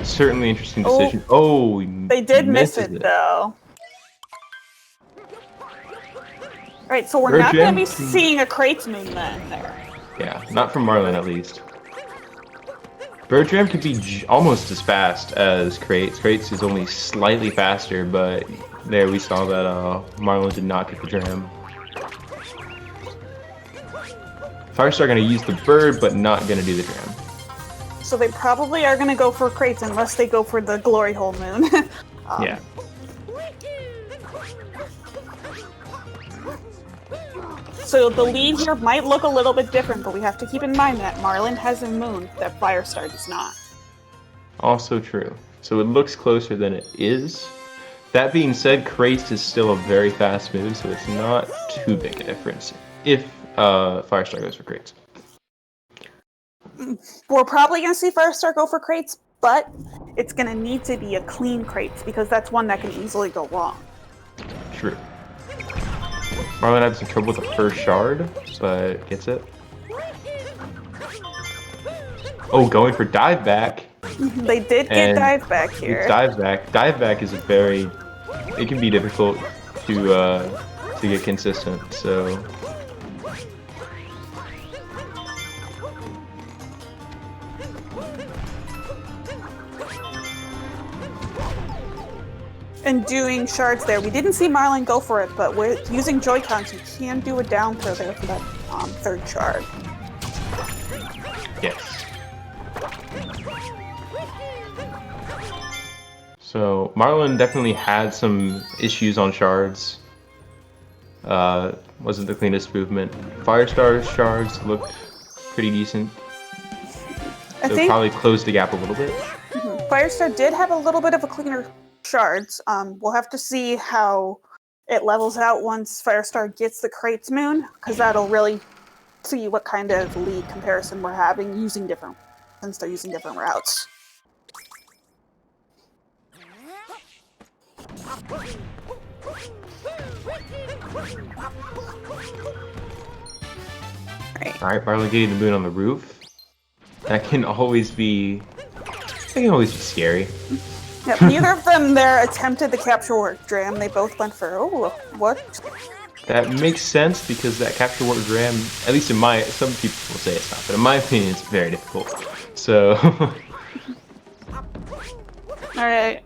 Certainly interesting decision. Oh, they did miss it though. All Right, so we're Bird not going Jam to be can- seeing a Crates Moon then there. Yeah, not from Marlin at least. Bird Jam could be almost as fast as Crates. Crates is only slightly faster, but there we saw that Marlin did not get the Dram. Firestar gonna use the bird, but not gonna do the Dram. So they probably are going to go for Crates unless they go for the Glory Hole Moon. Yeah. So the lead here might look a little bit different, but we have to keep in mind that Marlin has a moon that Firestar does not. Also true. So it looks closer than it is. That being said, Crates is still a very fast move, so it's not too big a difference if Firestar goes for Crates. We're probably going to see Firestar go for Crates, but it's going to need to be a clean Crates because that's one that can easily go wrong. True. Marlin had some trouble with the first shard, but gets it. Oh, going for dive back. They did get dive back here. Dive back. Dive back is a very. It can be difficult to get consistent. So. And doing shards there. We didn't see Marlin go for it, but with using Joy-Cons, you can do a down throw there for that third shard. Yes. So Marlin definitely had some issues on shards. Wasn't the cleanest movement. Firestar's shards looked pretty decent. I So think probably closed the gap a little bit. Firestar did have a little bit of a cleaner shards. We'll have to see how it levels out once Firestar gets the Crates Moon, because that'll really see what kind of lead comparison we're having using different, since they're using different routes. Alright, Marlin getting the moon on the roof. That can always be scary. Yep, neither of them there attempted the capture work dram. They both went for, oh, what? That makes sense because that capture warp dram, at least in my, some people will say it's not, but in my opinion it's very difficult. So. Alright.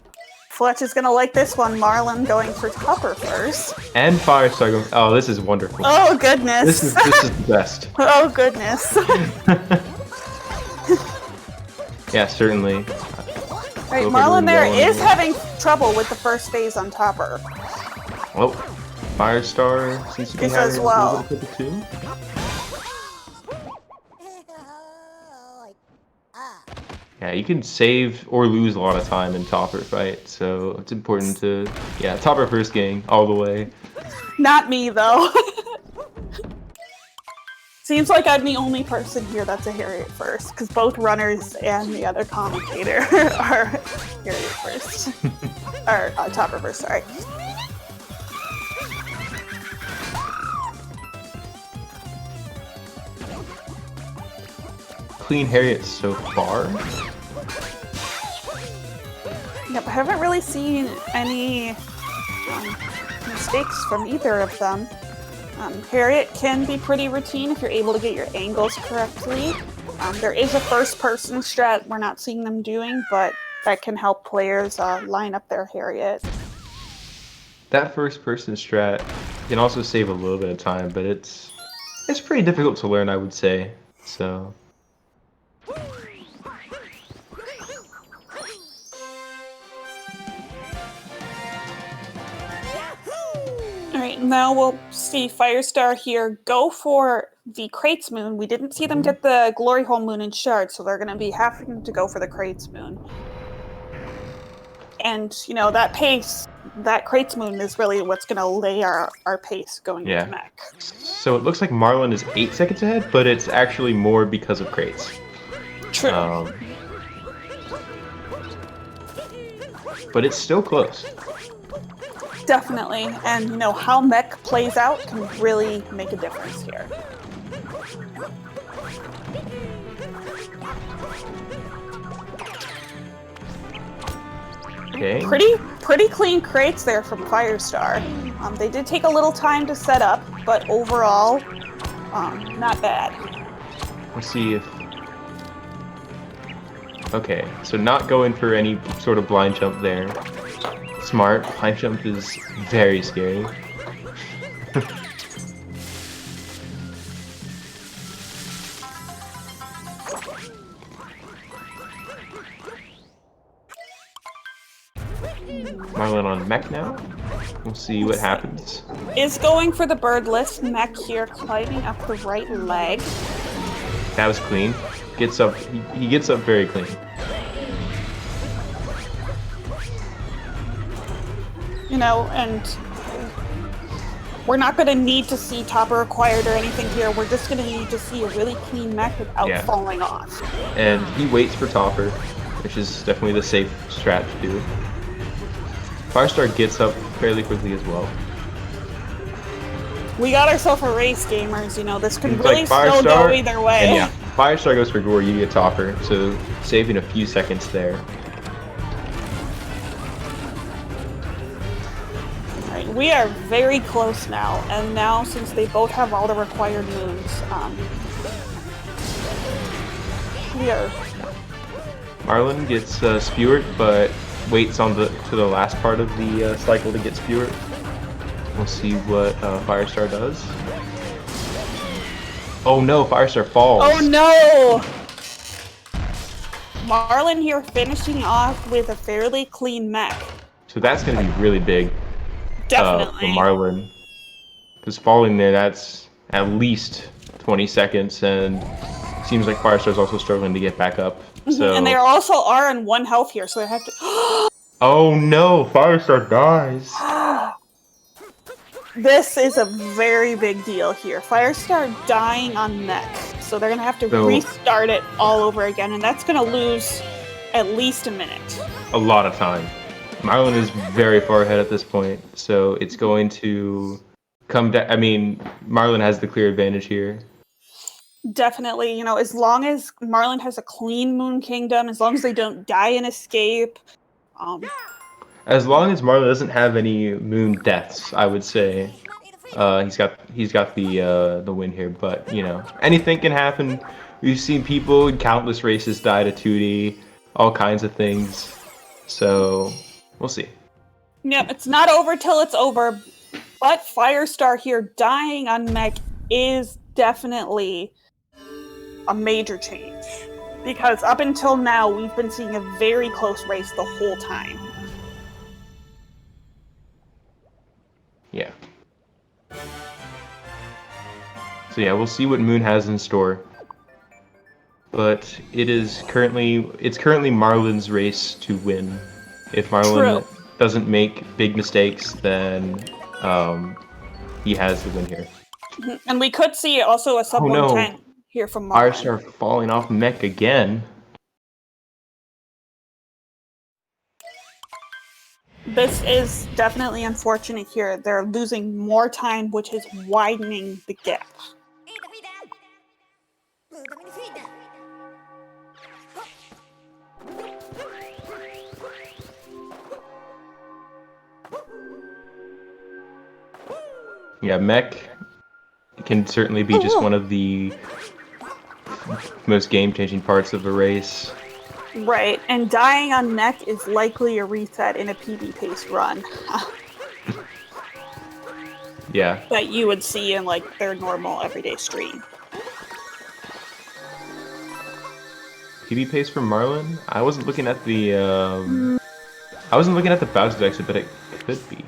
Fletch is gonna like this one. Marlin going for Topper first. And Firestar going, oh, this is wonderful. Oh, goodness. This is the best. Oh, goodness. Yeah, certainly. Right, Marlin there is having trouble with the first phase on Topper. Oh, Firestar seems to be having as well. a little bit of too. Yeah, you can save or lose a lot of time in Topper fight, so it's important to, yeah, Topper first gang all the way. Not me, though. Seems like I'm the only person here that's a Harriet first, because both runners and the other commentator are Harriet first. Or Topper first, sorry. Clean Harriet so far. Yep, I haven't really seen any mistakes from either of them. Harriet can be pretty routine if you're able to get your angles correctly. There is a first-person strat we're not seeing them doing, but that can help players line up their Harriet. That first-person strat can also save a little bit of time, but it's pretty difficult to learn, I would say. So. Alright, now we'll see Firestar here go for the Crates Moon. We didn't see them get the Glory Hole Moon in Shard, so they're going to be having to go for the Crates Moon. And, you know, that pace, that Crates Moon is really what's going to lay our pace going into mech. So it looks like Marlin is 8 seconds ahead, but it's actually more because of Crates. True. But it's still close. Definitely, and you know, how mech plays out can really make a difference here. Okay. pretty clean crates there from Firestar. They did take a little time to set up, but overall, not bad. Let's see if... Okay, so not going for any sort of blind jump there. Smart. Blind jump is very scary. Marlin on mech now. We'll see what happens. Is going for the birdless mech here, climbing up the right leg. That was clean. Gets up. He gets up very clean. You know, and we're not going to need to see topper acquired or anything here. We're just going to need to see a really clean mech without falling off. And he waits for topper, which is definitely the safe strat to do. Firestar gets up fairly quickly as well. We got ourselves a race, gamers. You know, this could It's really like still go either way. And yeah, Firestar goes for gore, you get topper, so saving a few seconds there. Alright, we are very close now, and now since they both have all the required moves, we are... Marlin gets skewered, but waits on to the last part of the cycle to get skewered. We'll see what Firestar does. Oh no, Firestar falls. Oh no! Marlin here finishing off with a fairly clean mech. So that's going to be really big. Definitely. For Marlin. Because falling there, that's at least 20 seconds, and seems like Firestar's also struggling to get back up. So. And they also are on 1 health here, so they have to... Oh no, Firestar dies. This is a very big deal here. Firestar dying on mech, so they're going to have to restart it all over again, and that's going to lose at least a minute. A lot of time. Marlin is very far ahead at this point, so it's going to come down. I mean, Marlin has the clear advantage here. Definitely, you know, as long as Marlin has a clean Moon Kingdom, as long as they don't die and escape. As long as Marlin doesn't have any moon deaths, I would say he's got the win here. But you know, anything can happen. We've seen people in countless races die to 2D, all kinds of things. So we'll see. Yep, it's not over till it's over. But Firestar here dying on mech is definitely a major change, because up until now we've been seeing a very close race the whole time. Yeah. So yeah, we'll see what Moon has in store. But it's currently Marlin's race to win. If Marlin doesn't make big mistakes, then he has the win here. And we could see also a sub 110 here from Marlin. Firestar falling off mech again. This is definitely unfortunate here. They're losing more time, which is widening the gap. Yeah, mech can certainly be just one of the most game-changing parts of a race. Right, and dying on mech is likely a reset in a PB-paced run. Yeah. That you would see in like their normal everyday stream. PB pace for Marlin? I wasn't looking at the Bowser exit, but it could be.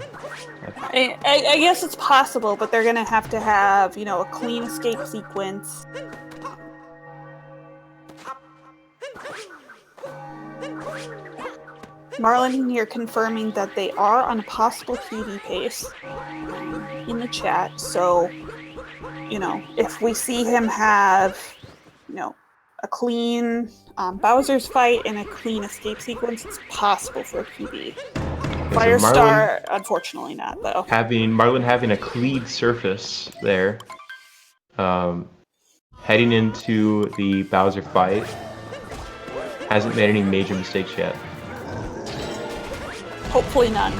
I guess it's possible, but they're gonna have to have, you know, a clean escape sequence. Marlin here confirming that they are on a possible PB pace in the chat, so, you know, if we see him have, you know, a clean Bowser's fight and a clean escape sequence, it's possible for a PB. Firestar, unfortunately not, though. Marlin having a clean surface there, heading into the Bowser fight, hasn't made any major mistakes yet. Hopefully none.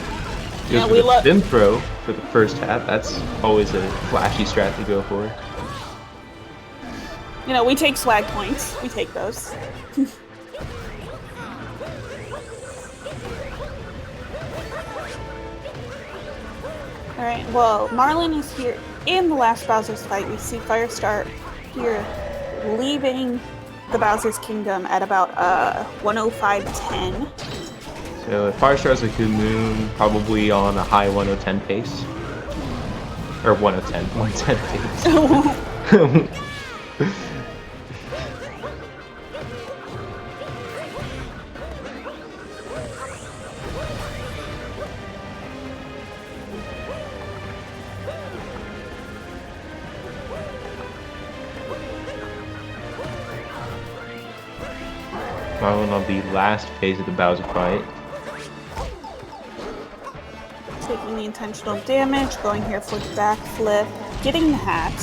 Goes for the spin throw for the first half. That's always a flashy strat to go for. You know, we take swag points. We take those. Alright, well, Marlin is here in the last Bowser's fight. We see Firestar here leaving the Bowser's Kingdom at about 105.10. So Firestar's a good moon, probably on a high 110 pace. Or 110 pace. Marlin on the last phase of the Bowser fight. Taking the intentional damage, going here for the backflip, getting the hat.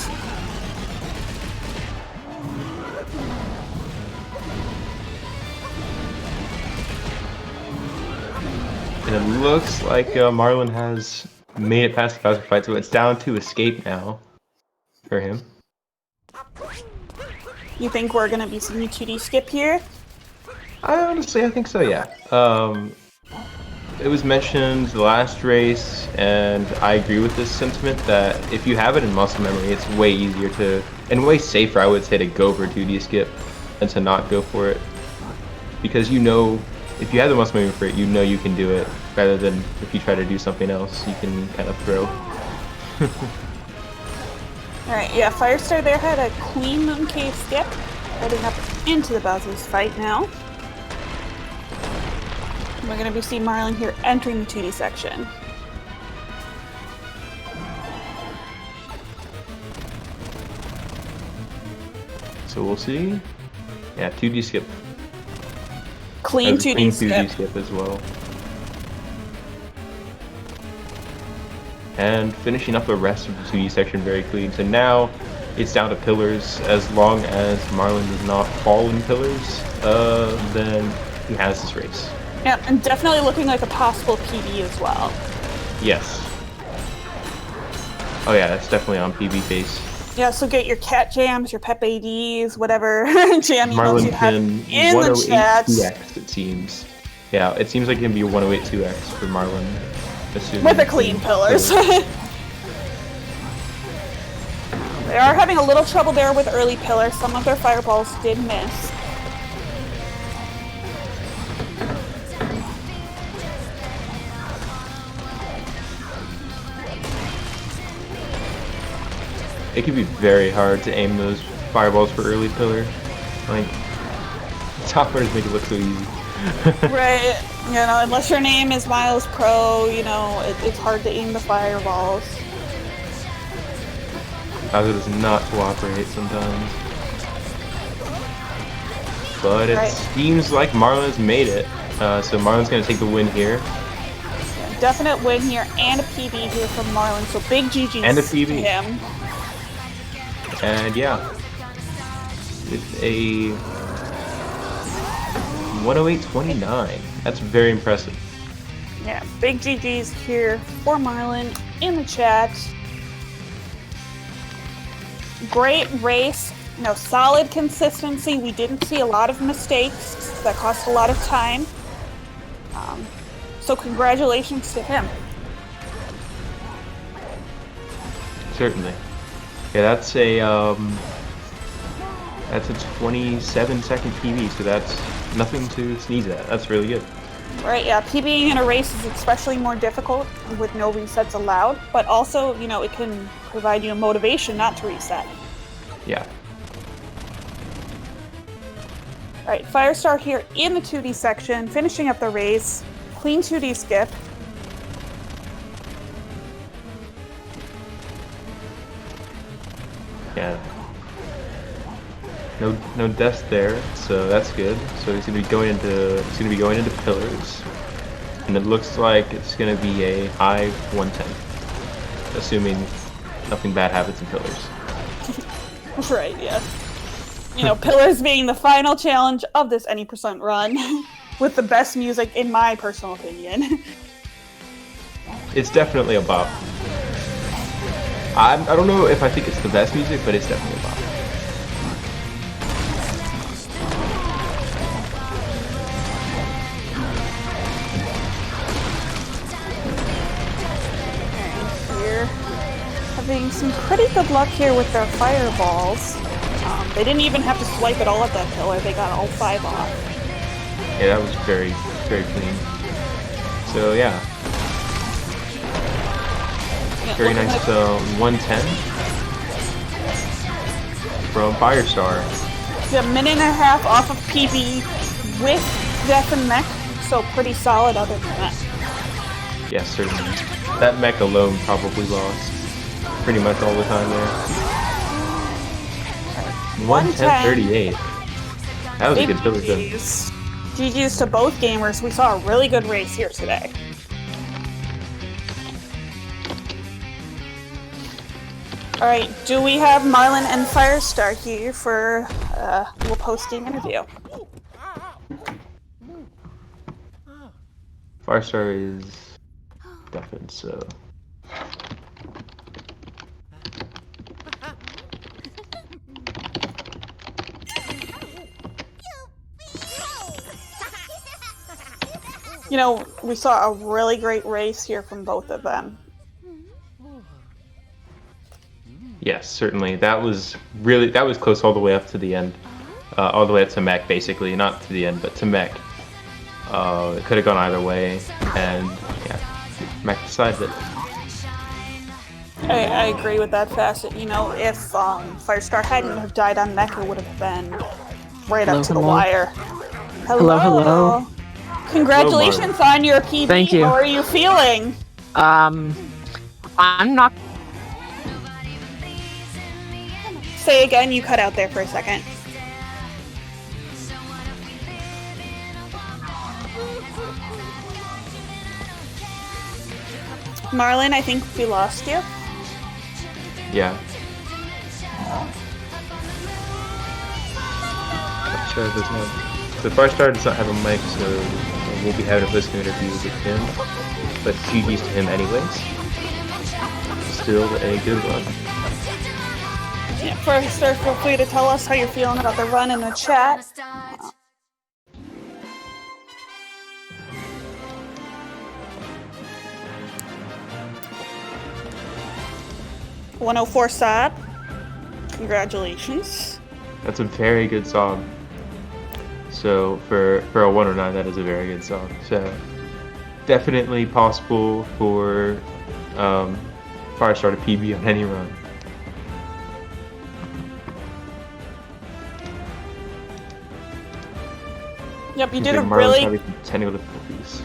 And it looks like Marlin has made it past the Bowser fight, so it's down to escape now for him. You think we're going to be seeing a 2D skip here? I think so, yeah. It was mentioned the last race, and I agree with this sentiment that if you have it in muscle memory, it's way easier to, and way safer, I would say, to go for a 2D skip than to not go for it. Because you know, if you have the muscle memory for it, you know you can do it, rather than if you try to do something else, you can kind of throw. Alright, yeah, Firestar there had a clean Moon Cave skip, heading up into the Bowser's fight now. We're going to be seeing Marlin here entering the 2D section. So we'll see. Yeah, 2D skip. Clean 2D skip. 2D skip as well. And finishing up the rest of the 2D section very clean. So now it's down to pillars. As long as Marlin does not fall in pillars, then he has this race. Yeah, and definitely looking like a possible PB as well. Yes. Oh yeah, that's definitely on PB base. Yeah, so get your cat jams, your pep ADs, whatever jam Marlin you have can in the chat. 108-2x, it seems. Yeah, it seems like it can be 108-2x for Marlin. With the clean pillars. They are having a little trouble there with early pillars. Some of their fireballs did miss. It can be very hard to aim those fireballs for early pillar. Like, softwares make it look so easy. Right, you know, unless your name is Miles Pro, you know, it's hard to aim the fireballs. Bowser does not cooperate sometimes. But it seems like Marlin has made it. So Marlin's going to take the win here. Yeah, definite win here and a PB here from Marlin, so big GG's and a PB. To him. And yeah, it's a 108.29. That's very impressive. Yeah, big GG's here for Marlin in the chat. Great race, you know, solid consistency. We didn't see a lot of mistakes that cost a lot of time. So congratulations to him. Certainly. Yeah, that's a 27-second PB, so that's nothing to sneeze at. That's really good. Right, yeah, PBing in a race is especially more difficult with no resets allowed, but also, you know, it can provide you a motivation not to reset. Yeah. Alright, Firestar here in the 2D section, finishing up the race. Clean 2D skip. Yeah. No deaths there, so that's good. So he's gonna be going into pillars. And it looks like it's gonna be a high 110. Assuming nothing bad happens in pillars. Right, yeah. You know, pillars being the final challenge of this any% run. With the best music, in my personal opinion. it's definitely a bop. I don't know if I think it's the best music, but it's definitely a bop. Here, having some pretty good luck here with their fireballs. They didn't even have to swipe it all at that pillar. They got all 5 off. Yeah, that was very, very clean. So yeah. Very nice 110 from Firestar. A minute and a half off of PB with Death and Mech, so pretty solid other than that. Yes, certainly. That mech alone probably lost pretty much all the time there. 110.38. That was a good pillar jump. GG's to both gamers. We saw a really good race here today. Alright, do we have Marlin and Firestar here for a little post-game interview? Firestar is deafened, so... You know, we saw a really great race here from both of them. Yes, certainly. That was close all the way up to the end. All the way up to mech, basically. Not to the end, but to mech. It could have gone either way, and yeah, mech decided it. I agree with that facet. You know, if Firestar hadn't have died on mech, it would have been right up to the wire. Hello. Congratulations on your PB. Thank you. How are you feeling? I'm not. Say again, you cut out there for a second. Marlin, I think we lost you. Yeah. Sure does not. The Firestar does not have a mic, so we'll be having a listener interview with him. But GG's to him anyways. Still a good run. Yeah, Firestar, feel free to tell us how you're feeling about the run in the chat. 104 Saab. Congratulations. That's a very good song. So for a 109, that is a very good song. So definitely possible for Firestar to PB on any run. Yep, you did a really... technical difficulties.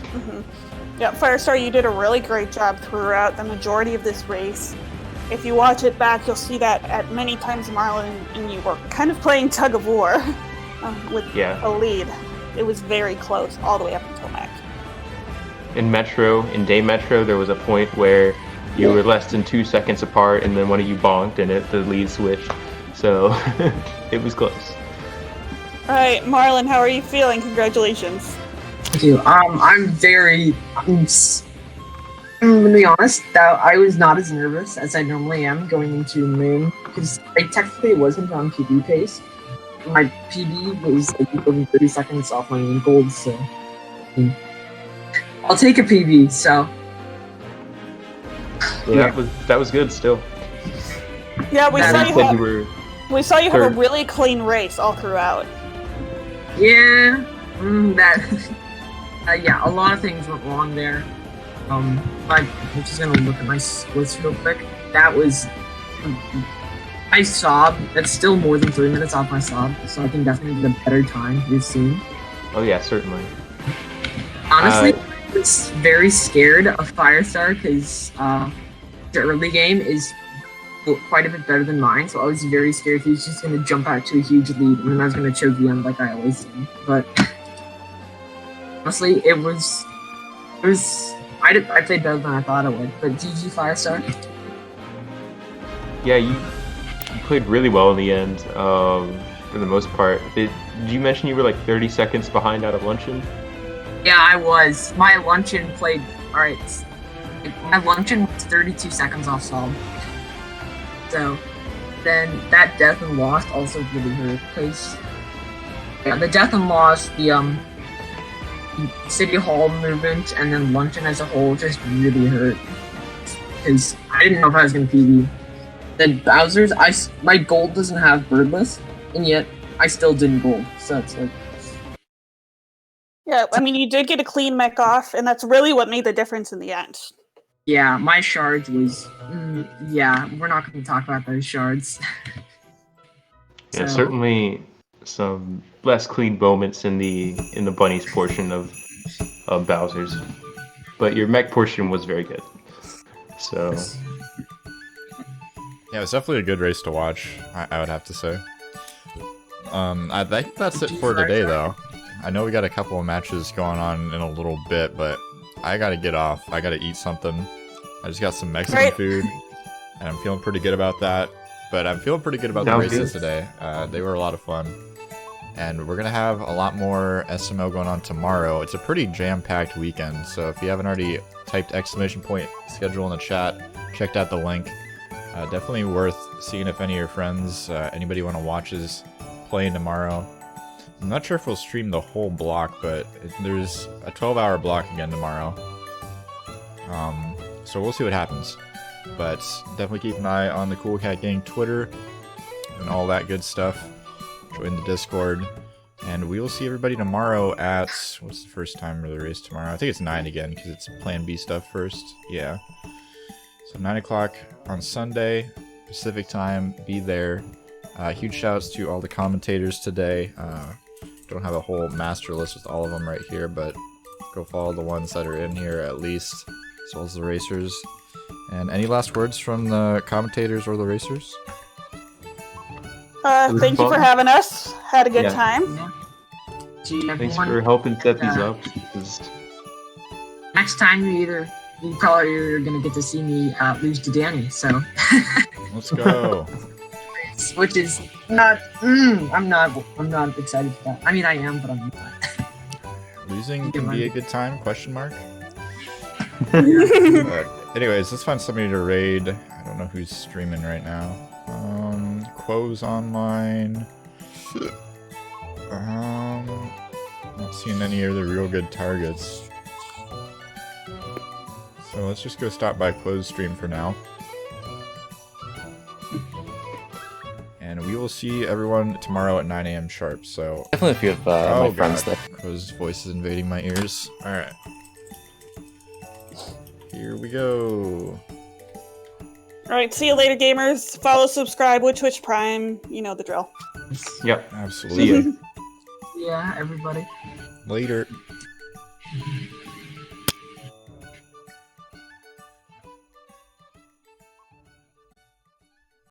Yep, Firestar, you did a really great job throughout the majority of this race. If you watch it back, you'll see that at many times Marlin and you were kind of playing tug of war with a lead. It was very close all the way up until Mac. In Day Metro, there was a point where you were less than 2 seconds apart, and then one of you bonked, and the lead switched. So it was close. All right, Marlin, how are you feeling? Congratulations. Thank you. I'm gonna be honest, that I was not as nervous as I normally am going into Moon, because I technically wasn't on PB pace. My PB was like over 30 seconds off my main gold, so I'll take a PB. So yeah, that was good still. Yeah, we saw you have a really clean race all throughout. Yeah, yeah, a lot of things went wrong there. I'm just gonna look at my splits real quick. That was my sob. That's still more than 3 minutes off my sob, so I can definitely get a better time you've seen. Oh yeah, certainly. Honestly, I was very scared of Firestar because the early game is quite a bit better than mine, so I was very scared he was just gonna jump out to a huge lead and then I was gonna choke the end like I always do. But honestly, it was. I played better than I thought I would, but GG Firestar. Yeah, you played really well in the end, for the most part. Did you mention you were like 30 seconds behind out of luncheon? Yeah, I was. My luncheon played... Alright. My luncheon was 32 seconds off solve. So then that death and lost also really hurt because the death and lost, the City Hall movement, and then luncheon as a whole just really hurt because I didn't know if I was gonna PB. Then Bowser's, my gold doesn't have birdless, and yet I still didn't gold. So it's like. Yeah, I mean, you did get a clean mech off, and that's really what made the difference in the end. Yeah, my shards was. Yeah, we're not going to talk about those shards. Yeah, certainly some less clean moments in the bunnies portion of Bowser's, but your mech portion was very good. So yeah, it was definitely a good race to watch. I would have to say. I think that's it for today, though. I know we got a couple of matches going on in a little bit, but I gotta get off. I gotta eat something. I just got some Mexican food, and I'm feeling pretty good about that. But I'm feeling pretty good about the races today. They were a lot of fun. And we're gonna have a lot more SMO going on tomorrow. It's a pretty jam-packed weekend, so if you haven't already typed !schedule in the chat, checked out the link. Definitely worth seeing if any of your friends, anybody want to watch is playing tomorrow. I'm not sure if we'll stream the whole block, but there's a 12-hour block again tomorrow. So we'll see what happens. But definitely keep an eye on the Cool Cat Gang Twitter and all that good stuff. Join the Discord. And we will see everybody tomorrow at... What's the first time of the race tomorrow? I think it's 9 again, because it's Plan B stuff first. Yeah. So 9 o'clock on Sunday, Pacific time. Be there. Huge shouts to all the commentators today. Don't have a whole master list with all of them right here, but go follow the ones that are in here at least, as well as the racers. And any last words from the commentators or the racers? Thank you for having us. Had a good time. Yeah. Thanks for helping set these up. Next time you probably are gonna get to see me lose to Danny. So let's go. Which is not. I'm not excited for that. I mean, I am, but I'm not. Losing can be a good time? Question mark. Anyways, let's find somebody to raid. I don't know who's streaming right now. Quo's online. Not seeing any other real good targets. So let's just go stop by Quo's stream for now. And we will see everyone tomorrow at 9 a.m. sharp, so... Definitely a few of my friends there. Quo's voice is invading my ears. Alright. Here we go. Alright, see you later, gamers. Follow, subscribe with Twitch Prime. You know the drill. Yep. Absolutely. Yeah, everybody. Later.